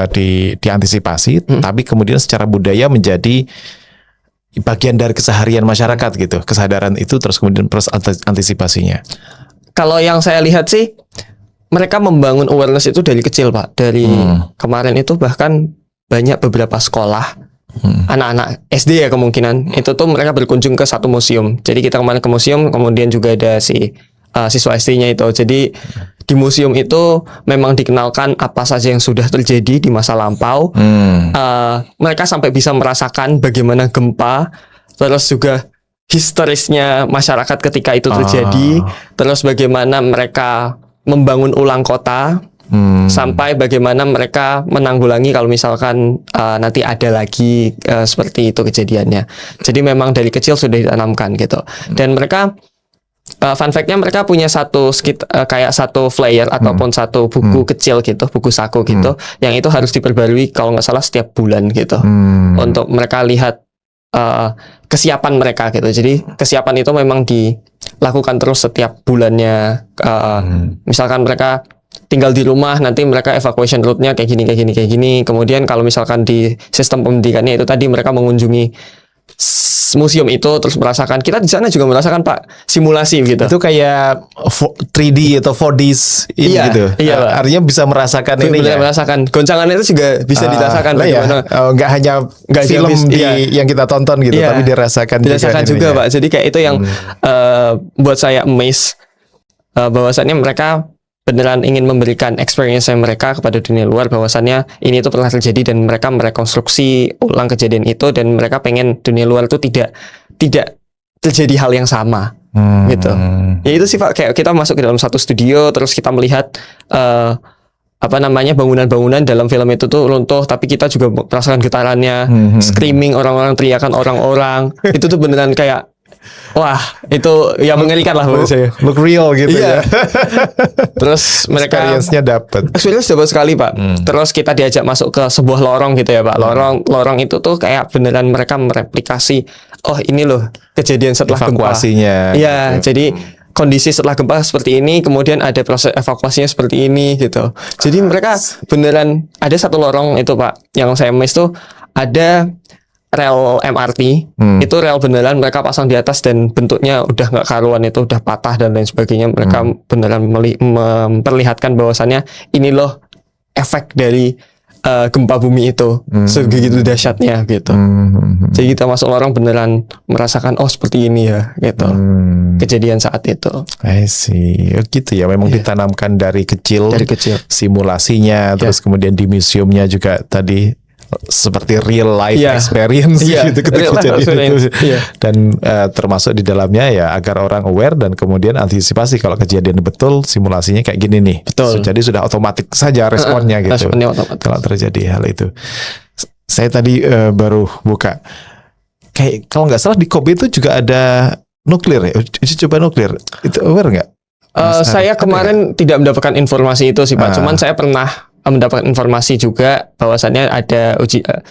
diantisipasi, tapi kemudian secara budaya menjadi bagian dari keseharian masyarakat gitu. Kesadaran itu terus kemudian proses antisipasinya. Kalau yang saya lihat sih, mereka membangun awareness itu dari kecil Pak. Dari kemarin itu bahkan banyak beberapa sekolah, anak-anak SD ya kemungkinan, itu tuh mereka berkunjung ke satu museum. Jadi kita kemarin ke museum, kemudian juga ada siswa SD-nya itu. Jadi di museum itu memang dikenalkan apa saja yang sudah terjadi di masa lampau. Mereka sampai bisa merasakan bagaimana gempa, terus juga histerisnya masyarakat ketika itu terjadi, terus bagaimana mereka membangun ulang kota, sampai bagaimana mereka menanggulangi kalau misalkan nanti ada lagi seperti itu kejadiannya. Jadi memang dari kecil sudah ditanamkan gitu. Dan mereka fun fact-nya, mereka punya kayak satu flyer ataupun satu buku kecil gitu, buku saku gitu, yang itu harus diperbarui kalau nggak salah setiap bulan gitu, untuk mereka lihat kesiapan mereka gitu. Jadi kesiapan itu memang dilakukan terus setiap bulannya. Misalkan mereka tinggal di rumah, nanti mereka evacuation route-nya kayak gini. Kemudian kalau misalkan di sistem pendidikannya itu tadi, mereka mengunjungi museum itu terus merasakan. Kita di sana juga merasakan Pak, simulasi gitu. Itu kayak 3D atau 4D ini gitu. Iya, artinya bisa merasakan ini ya. Merasakan goncangan itu juga bisa dirasakan bagaimana. Nggak hanya film yang kita tonton gitu, tapi dirasakan juga Pak. Jadi kayak itu yang buat saya amazed, bahwasannya mereka beneran ingin memberikan experience mereka kepada dunia luar, bahwasannya ini itu pernah terjadi dan mereka merekonstruksi ulang kejadian itu, dan mereka pengen dunia luar itu tidak terjadi hal yang sama gitu. Ya itu sih Pak, kayak kita masuk ke dalam satu studio terus kita melihat bangunan-bangunan dalam film itu tuh runtuh, tapi kita juga merasakan getarannya, screaming orang-orang, teriakan orang-orang. Itu tuh beneran kayak, wah, itu yang mengerikan lah menurut saya. Look real gitu ya. Terus mereka experience-nya dapat. Experience dapat sekali, Pak. Terus kita diajak masuk ke sebuah lorong gitu ya, Pak. Lorong itu tuh kayak beneran mereka mereplikasi, oh ini loh kejadian setelah gempa. Evakuasinya. Iya, gitu. Jadi kondisi setelah gempa seperti ini, kemudian ada proses evakuasinya seperti ini gitu. Jadi mereka beneran ada satu lorong itu, Pak, yang saya miss tuh ada rel MRT, itu rel beneran mereka pasang di atas dan bentuknya udah nggak karuan, itu udah patah dan lain sebagainya. Mereka beneran memperlihatkan bahwasannya ini loh efek dari gempa bumi itu, segitu dahsyatnya gitu. Jadi kita masuk lorong beneran merasakan, oh seperti ini ya gitu. Kejadian saat itu. I see. Gitu ya, memang ditanamkan dari kecil. Simulasinya, terus kemudian di museumnya juga tadi seperti real life experience gitu ketika kejadian itu. Dan termasuk di dalamnya ya agar orang aware dan kemudian antisipasi kalau kejadian betul, simulasinya kayak gini nih. Betul. Jadi sudah otomatis saja responnya gitu. Responnya otomatis. Kalau terjadi hal itu. Saya tadi baru buka. Kayak kalau nggak salah di Kobe itu juga ada nuklir ya, uji coba nuklir. Itu aware nggak? Saya kemarin tidak mendapatkan informasi itu sih, Pak. Cuman saya pernah mendapat informasi juga bahwasannya ada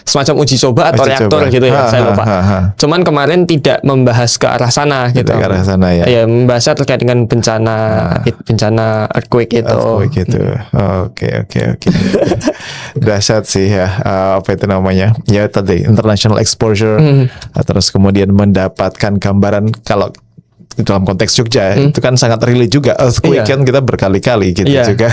semacam uji coba atau reaktor gitu ya, saya lupa. Cuman kemarin tidak membahas ke arah sana gitu. Ke arah sana ya. Ya, membahas terkait dengan bencana earthquake itu. Oke. Dahsyat sih ya, apa itu namanya? Ya tadi international exposure, terus kemudian mendapatkan gambaran kalau dalam konteks Jogja itu kan sangat relate juga, earthquake kan kita berkali-kali gitu juga.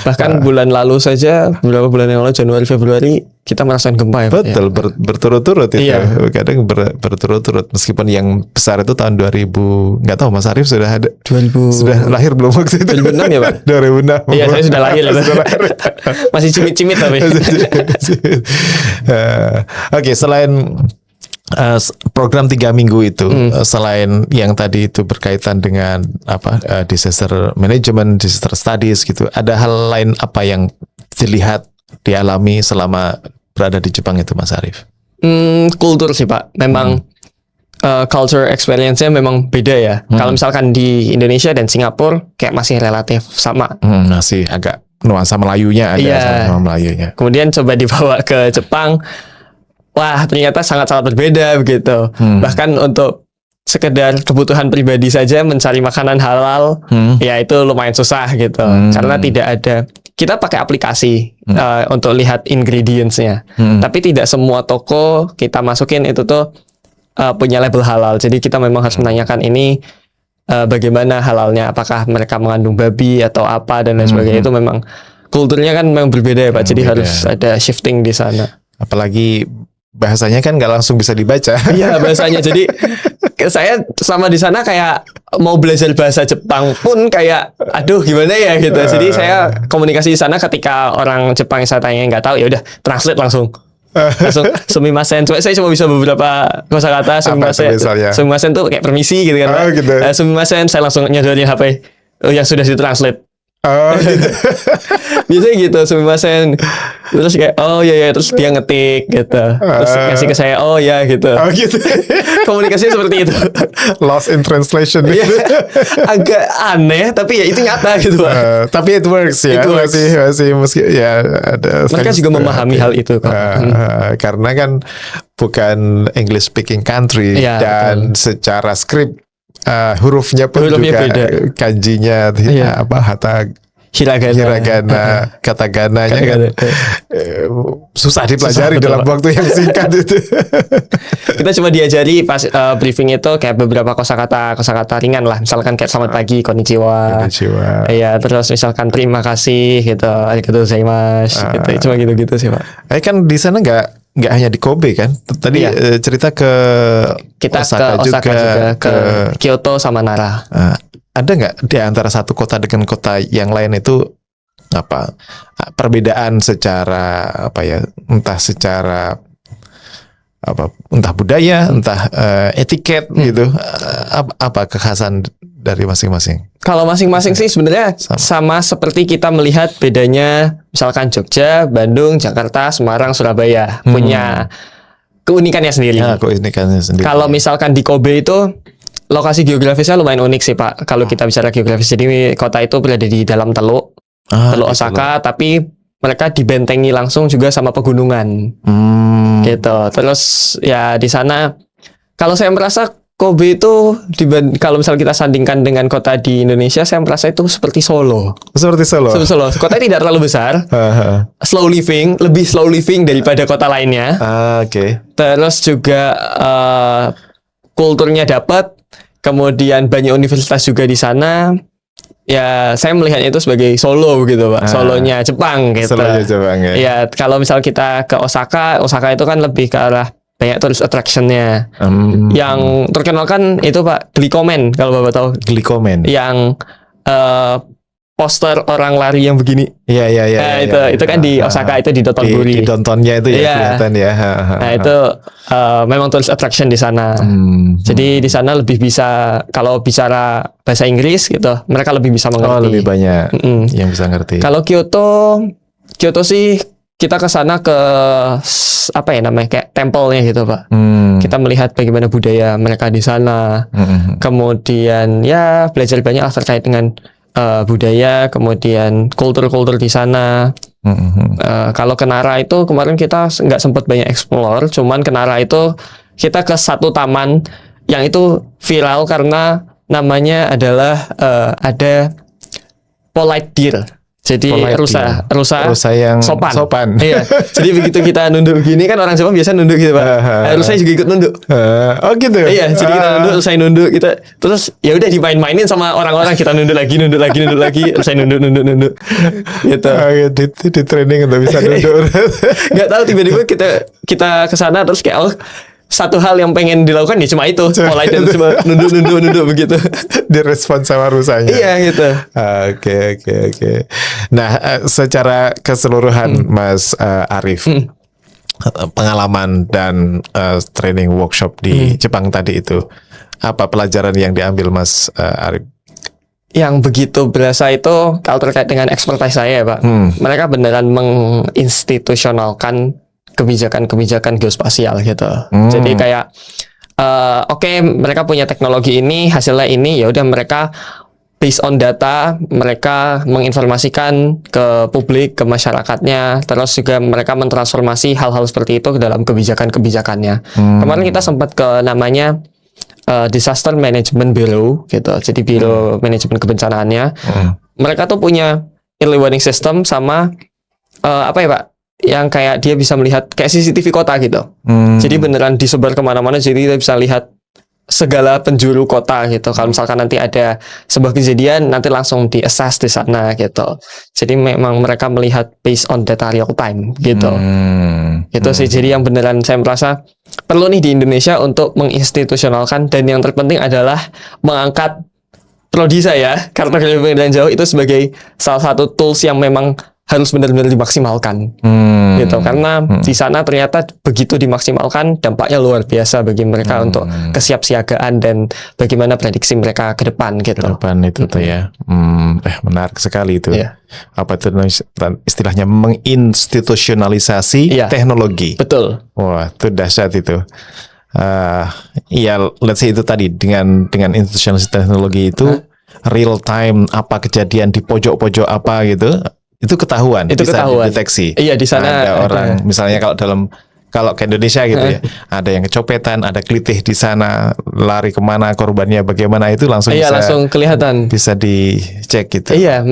Bahkan bulan lalu saja, beberapa bulan yang lalu, Januari Februari, kita merasakan gempa ya. Betul, berturut-turut itu. Kadang berturut-turut, meskipun yang besar itu tahun 2000, nggak tahu Mas Arief sudah ada 2000, sudah lahir belum waktu itu? 2006 ya, Pak? 2006. Iya, saya sudah lahir. Masih cimit-cimit tapi. Oke, selain program 3 minggu itu, selain yang tadi itu berkaitan dengan disaster management, disaster studies gitu, ada hal lain apa yang dilihat, dialami selama berada di Jepang itu, Mas Arief? Kultur sih, Pak. Memang culture experience-nya memang beda ya. Kalau misalkan di Indonesia dan Singapura kayak masih relatif sama. Masih agak nuansa Melayunya ada, sama Melayunya. Kemudian coba dibawa ke Jepang, wah ternyata sangat-sangat berbeda begitu. Bahkan untuk sekedar kebutuhan pribadi saja mencari makanan halal, ya itu lumayan susah gitu. Karena tidak ada, kita pakai aplikasi untuk lihat ingredients-nya. Tapi tidak semua toko kita masukin itu tuh punya label halal. Jadi kita memang harus menanyakan ini bagaimana halalnya, apakah mereka mengandung babi atau apa dan lain sebagainya. Itu memang kulturnya kan memang berbeda ya, Pak. Jadi harus ada shifting di sana. Apalagi bahasanya kan nggak langsung bisa dibaca. Iya, bahasanya. Jadi saya sama di sana kayak mau belajar bahasa Jepang pun kayak aduh gimana ya gitu. Jadi saya komunikasi di sana ketika orang Jepang yang saya tanya nggak tahu, ya udah translate langsung sumimasen. Saya cuma bisa beberapa kosakata. Sumimasen tuh kayak permisi gitu kan. Sumimasen, saya langsung nyodorin HP yang sudah ditranslate. Gitu. Biasanya gitu, sumimasen. Terus kayak oh ya, terus dia ngetik gitu. Terus kasih ke saya, oh ya gitu. Gitu. Komunikasinya seperti itu. Lost in translation. Agak aneh tapi ya itu nyata gitu, Pak. Tapi it works ya. Masih meski ya ada. Mereka juga memahami hal itu kok. Karena kan bukan English speaking country dan secara skrip hurufnya pun juga beda. Kanjinya hata hiragana, katagananya kan susah dipelajari dalam waktu yang singkat itu. Kita cuma diajari pas briefing itu kayak beberapa kosakata ringan lah, misalkan kayak selamat pagi, konnichiwa. Iya, terus misalkan terima kasih gitu, arigatou gozaimasu gitu. Cuma gitu-gitu sih, Pak. Kan di sana nggak hanya di Kobe kan? Tadi cerita ke Osaka juga, ke Kyoto sama Nara. Ada nggak di antara satu kota dengan kota yang lain itu perbedaan secara entah budaya, entah etiket gitu, apa kekhasan dari masing-masing? Kalau masing-masing sih sebenarnya sama seperti kita melihat bedanya misalkan Jogja, Bandung, Jakarta, Semarang, Surabaya punya keunikannya sendiri. Ya, keunikannya sendiri. Kalau misalkan di Kobe itu lokasi geografisnya lumayan unik sih Pak. Kalau kita bicara geografis, jadi kota itu berada di dalam Teluk Osaka, tapi mereka dibentengi langsung juga sama pegunungan. Gitu. Terus ya di sana kalau saya merasa Kobe itu kalau misal kita sandingkan dengan kota di Indonesia, saya merasa itu seperti Solo. Seperti Solo. Kota tidak terlalu besar. Lebih slow living daripada kota lainnya. Oke. Terus juga kulturnya dapat, kemudian banyak universitas juga di sana. Ya, saya melihatnya itu sebagai Solo gitu, Pak. Solonya Jepang gitu. Solonya Jepang ya. Ya, kalau misal kita ke Osaka itu kan lebih ke arah banyak tourist attraction-nya. Yang terkenal kan itu Pak, Glicomen, kalau Bapak tahu. Glicomen. Yang poster orang lari yang begini. Iya. Itu kan di Osaka, itu di Dotonbori. Di Dotonnya itu ya kelihatan ya. Nah, itu memang tourist attraction di sana. Jadi di sana lebih bisa, kalau bicara bahasa Inggris gitu, mereka lebih bisa mengerti. Oh, lebih banyak yang bisa ngerti. Kalau Kyoto sih kita ke sana ke apa ya namanya, kayak tempelnya gitu Pak. Kita melihat bagaimana budaya mereka di sana. Kemudian ya belajar banyak terkait dengan budaya, kemudian kultur di sana. Kalau ke Nara itu kemarin kita nggak sempat banyak explore, cuman ke Nara itu kita ke satu taman yang itu viral karena namanya adalah ada polite deer. Jadi rusa yang sopan. Iya. Jadi begitu kita nunduk begini kan, orang Jepang biasa nunduk gitu Pak. Rusa juga ikut nunduk. Oh gitu. Iya, jadi kita nunduk, rusa nunduk, kita terus ya udah dimain-mainin sama orang-orang, kita nunduk lagi, rusa nunduk. Gitu. Di training untuk bisa nunduk. Enggak tahu tiba-tiba kita ke sana terus kayak satu hal yang pengen dilakukan ya cuma itu, polite dan cuma nunduk begitu. Direspon sama rusanya. Iya gitu. Oke. Nah, secara keseluruhan Mas Arif, pengalaman dan training workshop di Jepang tadi itu, apa pelajaran yang diambil Mas Arif? Yang begitu berasa itu kalau terkait dengan expertise saya Pak, mereka beneran menginstitusionalkan kebijakan geospasial gitu. Jadi kayak mereka punya teknologi ini, hasilnya ini, ya udah mereka based on data, mereka menginformasikan ke publik, ke masyarakatnya, terus juga mereka mentransformasi hal-hal seperti itu ke dalam kebijakannya. Kemarin kita sempat ke namanya Disaster Management Bureau gitu. Jadi Biro Manajemen Kebencanaannya. Mereka tuh punya early warning system sama apa ya Pak? Yang kayak dia bisa melihat kayak CCTV kota gitu. Jadi beneran disebar kemana-mana, jadi kita bisa lihat segala penjuru kota gitu. Kalau misalkan nanti ada sebuah kejadian, nanti langsung di-assess di sana gitu. Jadi memang mereka melihat based on data real time gitu. Itu sih, jadi yang beneran saya merasa perlu nih di Indonesia untuk menginstitusionalkan, dan yang terpenting adalah mengangkat prodi saya, karena pendidikan jauh itu sebagai salah satu tools yang memang harus benar-benar dimaksimalkan gitu, karena di sana ternyata begitu dimaksimalkan dampaknya luar biasa bagi mereka untuk kesiapsiagaan dan bagaimana prediksi mereka ke depan gitu. Ke depan itu tuh ya. Menarik sekali itu. Yeah. Apa itu istilahnya, menginstitusionalisasi teknologi. Betul. Wah, itu dahsyat itu. Ya, let's say itu tadi dengan institusionalisasi teknologi itu real time, apa kejadian di pojok-pojok apa gitu. Itu ketahuan, bisa dideteksi. Iya, di sana ada orang, misalnya kalau ke Indonesia gitu ya, ada yang kecopetan, ada kelitih di sana, lari kemana, korbannya bagaimana, itu langsung langsung kelihatan, bisa dicek gitu. Iya,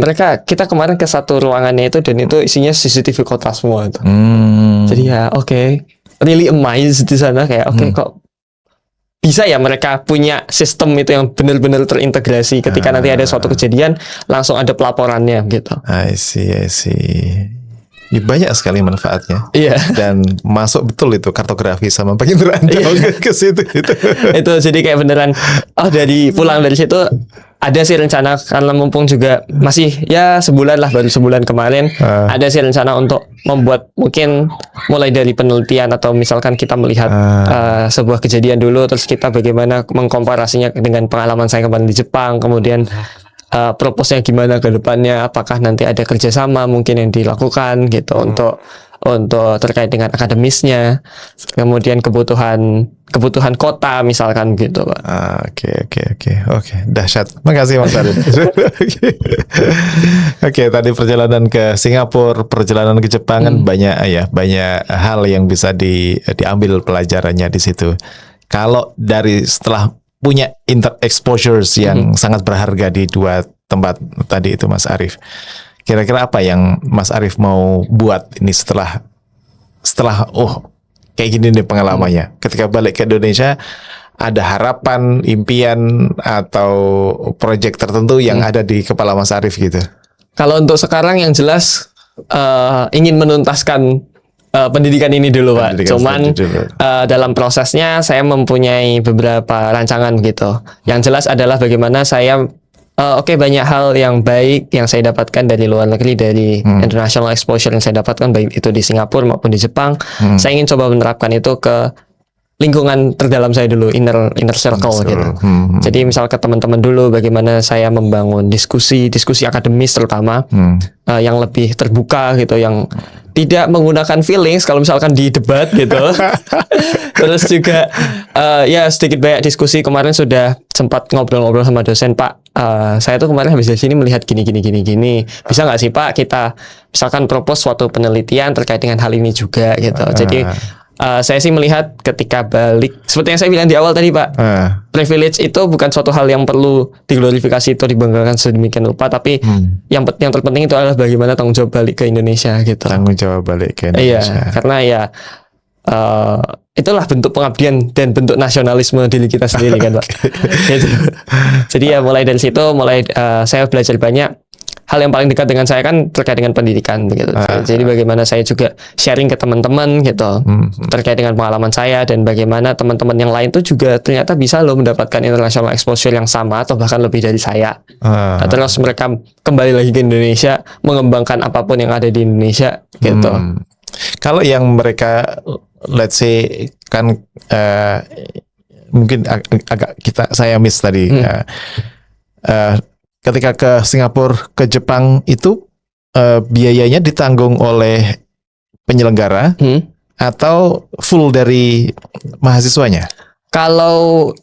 kita kemarin ke satu ruangannya itu, dan itu isinya CCTV kota semua itu. Jadi ya really amazed di sana, kayak kok bisa ya mereka punya sistem itu yang benar-benar terintegrasi, ketika nanti ada suatu kejadian langsung ada pelaporannya gitu. I see. banyak sekali manfaatnya. Iya. Dan masuk betul itu kartografi sama penginderaan ke situ gitu. Itu jadi kayak beneran dari pulang dari situ ada sih rencana, karena mumpung juga masih ya sebulan lah, baru sebulan kemarin, ada sih rencana untuk membuat mungkin mulai dari penelitian, atau misalkan kita melihat sebuah kejadian dulu, terus kita bagaimana mengkomparasinya dengan pengalaman saya kemarin di Jepang, kemudian proposnya gimana ke depannya, apakah nanti ada kerjasama mungkin yang dilakukan gitu untuk terkait dengan akademisnya, kemudian kebutuhan kota misalkan gitu, Pak. Oke, dahsyat. Makasih Mas Arif. Oke, tadi perjalanan ke Singapura, perjalanan ke Jepang kan banyak hal yang bisa diambil pelajarannya di situ. Kalau dari setelah punya exposures yang sangat berharga di dua tempat tadi itu Mas Arif, kira-kira apa yang Mas Arif mau buat ini setelah kayak gini nih pengalamannya. Ketika balik ke Indonesia, ada harapan, impian atau proyek tertentu yang ada di kepala Mas Arif gitu? Kalau untuk sekarang yang jelas ingin menuntaskan pendidikan ini dulu, Pak. Cuman dalam prosesnya saya mempunyai beberapa rancangan gitu. Yang jelas adalah bagaimana saya banyak hal yang baik yang saya dapatkan dari luar negeri, dari international exposure yang saya dapatkan, baik itu di Singapura maupun di Jepang. Saya ingin coba menerapkan itu ke lingkungan terdalam saya dulu, inner circle gitu. Jadi misal ke teman-teman dulu, bagaimana saya membangun diskusi akademis terutama yang lebih terbuka gitu, yang tidak menggunakan feelings kalau misalkan di debat gitu. Terus juga sedikit banyak diskusi. Kemarin sudah sempat ngobrol-ngobrol sama dosen, Pak, saya tuh kemarin habis dari sini melihat gini. Bisa nggak sih Pak kita misalkan propose suatu penelitian terkait dengan hal ini juga gitu. Jadi saya sih melihat ketika balik, seperti yang saya bilang di awal tadi, Pak, privilege itu bukan suatu hal yang perlu diglorifikasi atau dibanggakan sedemikian rupa, tapi yang terpenting itu adalah bagaimana tanggung jawab balik ke Indonesia gitu. Tanggung jawab balik ke Indonesia. Iya, karena itulah bentuk pengabdian dan bentuk nasionalisme diri kita sendiri kan, Pak. Gitu. Jadi mulai dari situ, saya belajar banyak. Hal yang paling dekat dengan saya kan terkait dengan pendidikan begitu. Jadi bagaimana saya juga sharing ke teman-teman gitu terkait dengan pengalaman saya, dan bagaimana teman-teman yang lain tuh juga ternyata bisa loh mendapatkan international exposure yang sama atau bahkan lebih dari saya. Terus mereka kembali lagi ke Indonesia mengembangkan apapun yang ada di Indonesia gitu. Kalau yang mereka let's say kan mungkin agak saya miss tadi. Ketika ke Singapura, ke Jepang itu biayanya ditanggung oleh penyelenggara atau full dari mahasiswanya? Kalau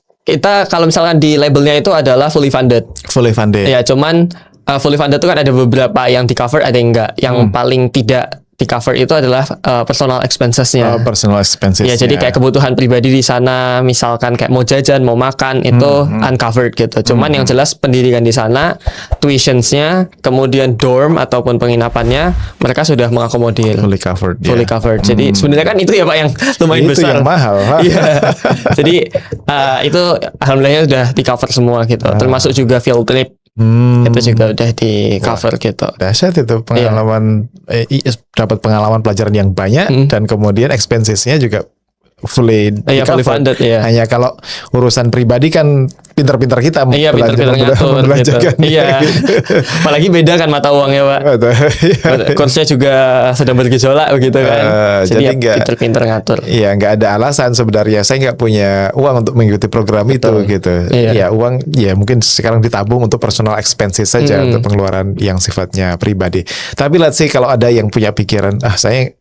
misalkan di labelnya itu adalah fully funded. Fully funded. Ya, cuman fully funded itu kan ada beberapa yang di cover, ada yang enggak. Yang paling tidak di cover itu adalah personal expenses-nya. Personal expenses. Ya, jadi kayak kebutuhan pribadi di sana, misalkan kayak mau jajan, mau makan, itu uncovered gitu. Cuman yang jelas pendidikan di sana, tuitions-nya, kemudian dorm ataupun penginapannya, mereka sudah mengakomodir. Fully covered. Fully covered. Jadi sebenarnya kan itu ya Pak yang lumayan itu besar. Itu yang mahal. Iya. Jadi itu alhamdulillah sudah di cover semua gitu. Termasuk juga field trip. Itu juga udah di cover gitu. Dahsyat itu pengalaman, dapat pengalaman pelajaran yang banyak dan kemudian expensesnya juga fully funded. Hanya kalau urusan pribadi kan pintar-pintar kita pintar-pintar ngatur gitu. Iya. Apalagi beda kan mata uangnya, Pak. Kursnya juga sedang bergejolak begitu kan. Jadi pintar-pintar ngatur. Iya, nggak ada alasan sebenarnya saya nggak punya uang untuk mengikuti program itu gitu. Ya uang mungkin sekarang ditabung untuk personal expenses saja, untuk pengeluaran yang sifatnya pribadi. Tapi let's say kalau ada yang punya pikiran, saya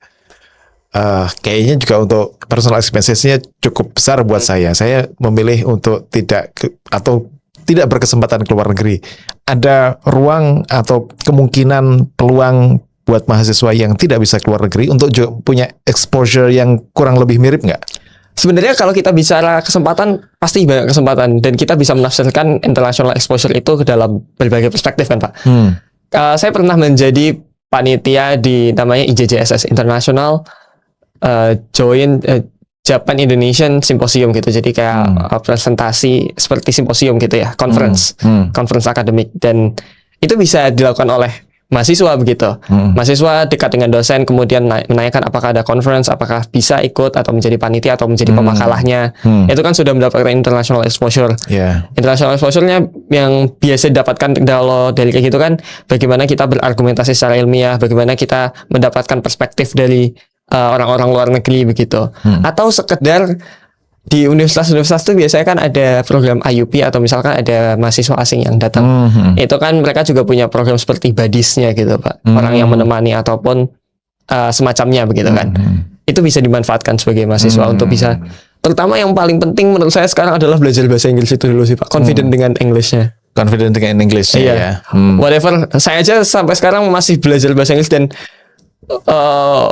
kayaknya juga untuk personal expenses-nya cukup besar buat saya. Saya memilih untuk tidak berkesempatan ke luar negeri. Ada ruang atau kemungkinan peluang buat mahasiswa yang tidak bisa keluar negeri untuk juga punya exposure yang kurang lebih mirip nggak? Sebenarnya kalau kita bicara kesempatan, pasti banyak kesempatan, dan kita bisa menafsirkan international exposure itu ke dalam berbagai perspektif kan, Pak. Saya pernah menjadi panitia di namanya IJJSS International join Japan Indonesian Symposium gitu. Jadi kayak presentasi seperti simposium gitu ya, conference akademik, dan itu bisa dilakukan oleh mahasiswa begitu. Mahasiswa dekat dengan dosen, kemudian menanyakan apakah ada conference, apakah bisa ikut atau menjadi panitia atau menjadi pemakalahnya. Itu kan sudah mendapatkan international exposure. International exposure-nya yang biasa didapatkan kalau dari kayak gitu kan, bagaimana kita berargumentasi secara ilmiah, bagaimana kita mendapatkan perspektif dari orang-orang luar negeri begitu. Atau sekedar di universitas-universitas itu biasanya kan ada program IUP atau misalkan ada mahasiswa asing yang datang. Itu kan mereka juga punya program seperti buddies-nya gitu, Pak. Orang yang menemani ataupun semacamnya begitu kan. Itu bisa dimanfaatkan sebagai mahasiswa untuk bisa, terutama yang paling penting menurut saya sekarang adalah belajar bahasa Inggris itu dulu sih, Pak. Confident dengan English-nya. Confident dengan English-nya ya. Whatever. Saya aja sampai sekarang masih belajar bahasa Inggris dan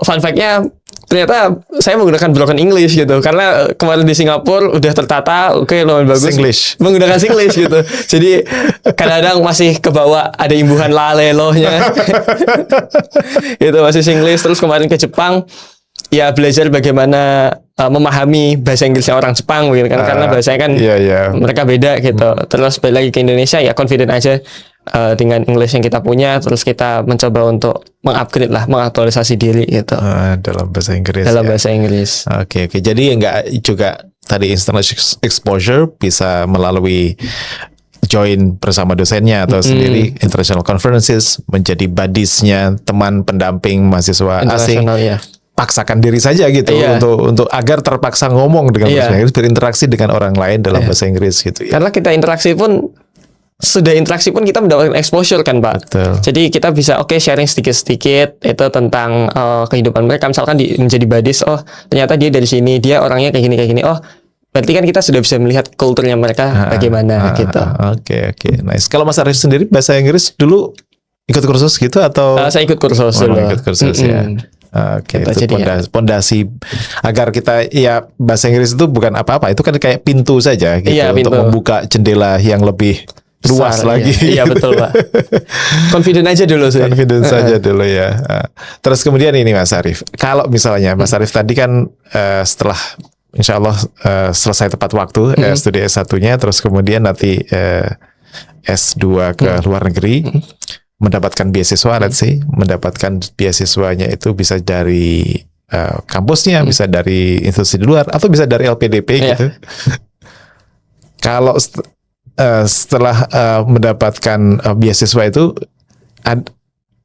fun fact-nya ternyata saya menggunakan broken English gitu karena kemarin di Singapura udah tertata lumayan bagus Singlish. menggunakan Singlish gitu, jadi kadang-kadang masih kebawa ada imbuhan lalelohnya gitu, masih Singlish. Terus kemarin ke Jepang ya belajar bagaimana memahami bahasa Inggrisnya orang Jepang gitu kan, karena bahasanya kan mereka beda gitu. Terus balik lagi ke Indonesia ya confident aja dengan English yang kita punya, terus kita mencoba untuk mengupgrade lah, mengaktualisasi diri gitu dalam bahasa Inggris. Bahasa Inggris. Oke. Jadi enggak juga tadi international exposure bisa melalui join bersama dosennya atau sendiri international conferences, menjadi buddies-nya, teman pendamping mahasiswa asing. Paksakan diri saja gitu untuk agar terpaksa ngomong dengan bahasa Inggris, berinteraksi dengan orang lain dalam bahasa Inggris gitu ya. Karena kita sudah interaksi pun kita mendapatkan exposure kan, Pak. Betul. Jadi kita bisa sharing sedikit-sedikit itu tentang kehidupan mereka. Misalkan menjadi buddies, ternyata dia dari sini, dia orangnya kayak gini. Berarti kan kita sudah bisa melihat kulturnya mereka bagaimana gitu. Oke. Nice. Kalau Mas Arif sendiri bahasa Inggris dulu ikut kursus gitu atau? Saya ikut kursus dulu. Ikut kursus ya. Oke, itu pondasi agar kita bahasa Inggris itu bukan apa-apa, itu kan kayak pintu saja gitu untuk membuka jendela yang lebih luas lagi. Iya betul, Pak. Confident aja dulu sih. Confident saja dulu ya. Terus kemudian ini Mas Arif, kalau misalnya Mas Arif tadi kan setelah insya Allah selesai tepat waktu studi S1-nya, terus kemudian nanti S2 ke luar negeri, mendapatkan beasiswa, let's say, mendapatkan beasiswanya itu bisa dari kampusnya, bisa dari institusi di luar, atau bisa dari LPDP gitu. Kalau setelah mendapatkan beasiswa itu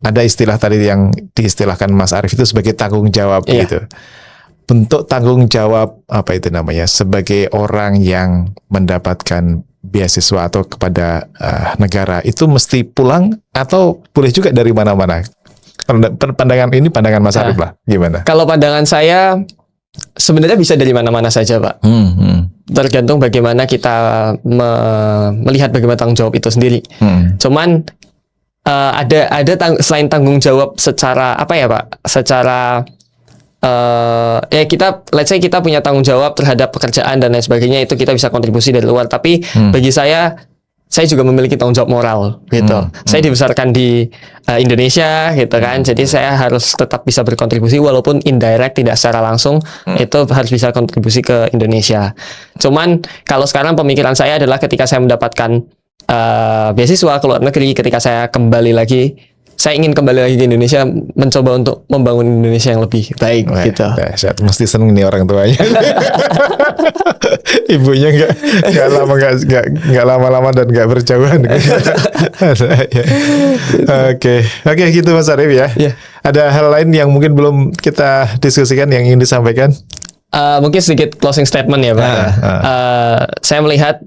ada istilah tadi yang diistilahkan Mas Arif itu sebagai tanggung jawab gitu. Bentuk tanggung jawab apa itu namanya sebagai orang yang mendapatkan beasiswa atau kepada negara itu mesti pulang atau boleh juga dari mana-mana? Pandangan Mas Arif lah, gimana? Kalau pandangan saya sebenarnya bisa dari mana-mana saja, Pak. Tergantung bagaimana kita melihat bagaimana tanggung jawab itu sendiri. Cuman selain tanggung jawab secara apa ya, Pak? Secara let's say kita punya tanggung jawab terhadap pekerjaan dan lain sebagainya, itu kita bisa kontribusi dari luar. Tapi bagi saya juga memiliki tanggung jawab moral gitu. Saya dibesarkan di Indonesia gitu kan, jadi saya harus tetap bisa berkontribusi walaupun indirect, tidak secara langsung, itu harus bisa kontribusi ke Indonesia. Cuman kalau sekarang pemikiran saya adalah ketika saya mendapatkan beasiswa ke luar negeri, ketika saya kembali lagi, saya ingin kembali lagi ke Indonesia, mencoba untuk membangun Indonesia yang lebih baik gitu. Mesti seneng nih orang tuanya. Ibunya nggak lama-lama dan nggak berjauhan. Oke, gitu Mas Arif ya. Ada hal lain yang mungkin belum kita diskusikan yang ingin disampaikan? Mungkin sedikit closing statement ya, Pak. Saya melihat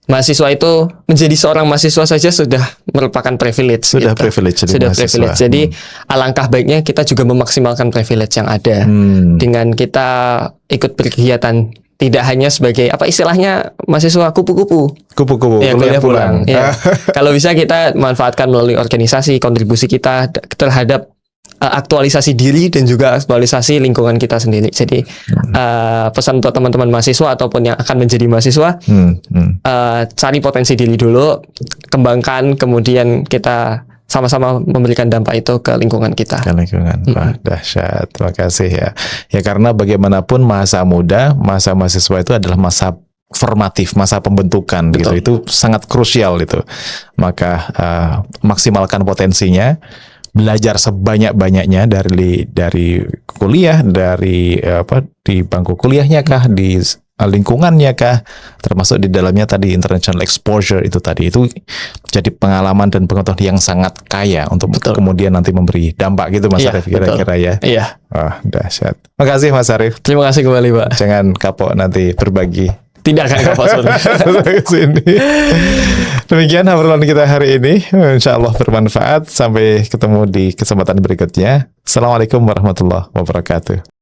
mahasiswa itu, menjadi seorang mahasiswa saja sudah merupakan privilege. Sudah privilege. Jadi alangkah baiknya kita juga memaksimalkan privilege yang ada dengan kita ikut berkegiatan, tidak hanya sebagai apa istilahnya mahasiswa kupu-kupu kuliah pulang. Kalau bisa kita manfaatkan melalui organisasi, kontribusi kita terhadap aktualisasi diri dan juga aktualisasi lingkungan kita sendiri. Jadi pesan untuk teman-teman mahasiswa ataupun yang akan menjadi mahasiswa, cari potensi diri dulu, kembangkan, kemudian kita sama-sama memberikan dampak itu ke lingkungan kita. Ke lingkungan. Wah, dahsyat. Terima kasih ya. Ya karena bagaimanapun masa muda, masa mahasiswa itu adalah masa formatif, masa pembentukan gitu. Itu sangat krusial itu. Maka maksimalkan potensinya, belajar sebanyak-banyaknya dari kuliah, dari di bangku kuliahnya kah, di lingkungannya kah, termasuk di dalamnya tadi international exposure itu jadi pengalaman dan pengetahuan yang sangat kaya untuk kemudian nanti memberi dampak gitu Mas Arief kira-kira ya. Iya. Wah, dahsyat. Makasih Mas Arief. Terima kasih kembali Pak. Jangan kapok nanti berbagi. Tidak akan kapok sini. Demikian obrolan kita hari ini. Insya Allah bermanfaat. Sampai ketemu di kesempatan berikutnya. Assalamualaikum warahmatullahi wabarakatuh.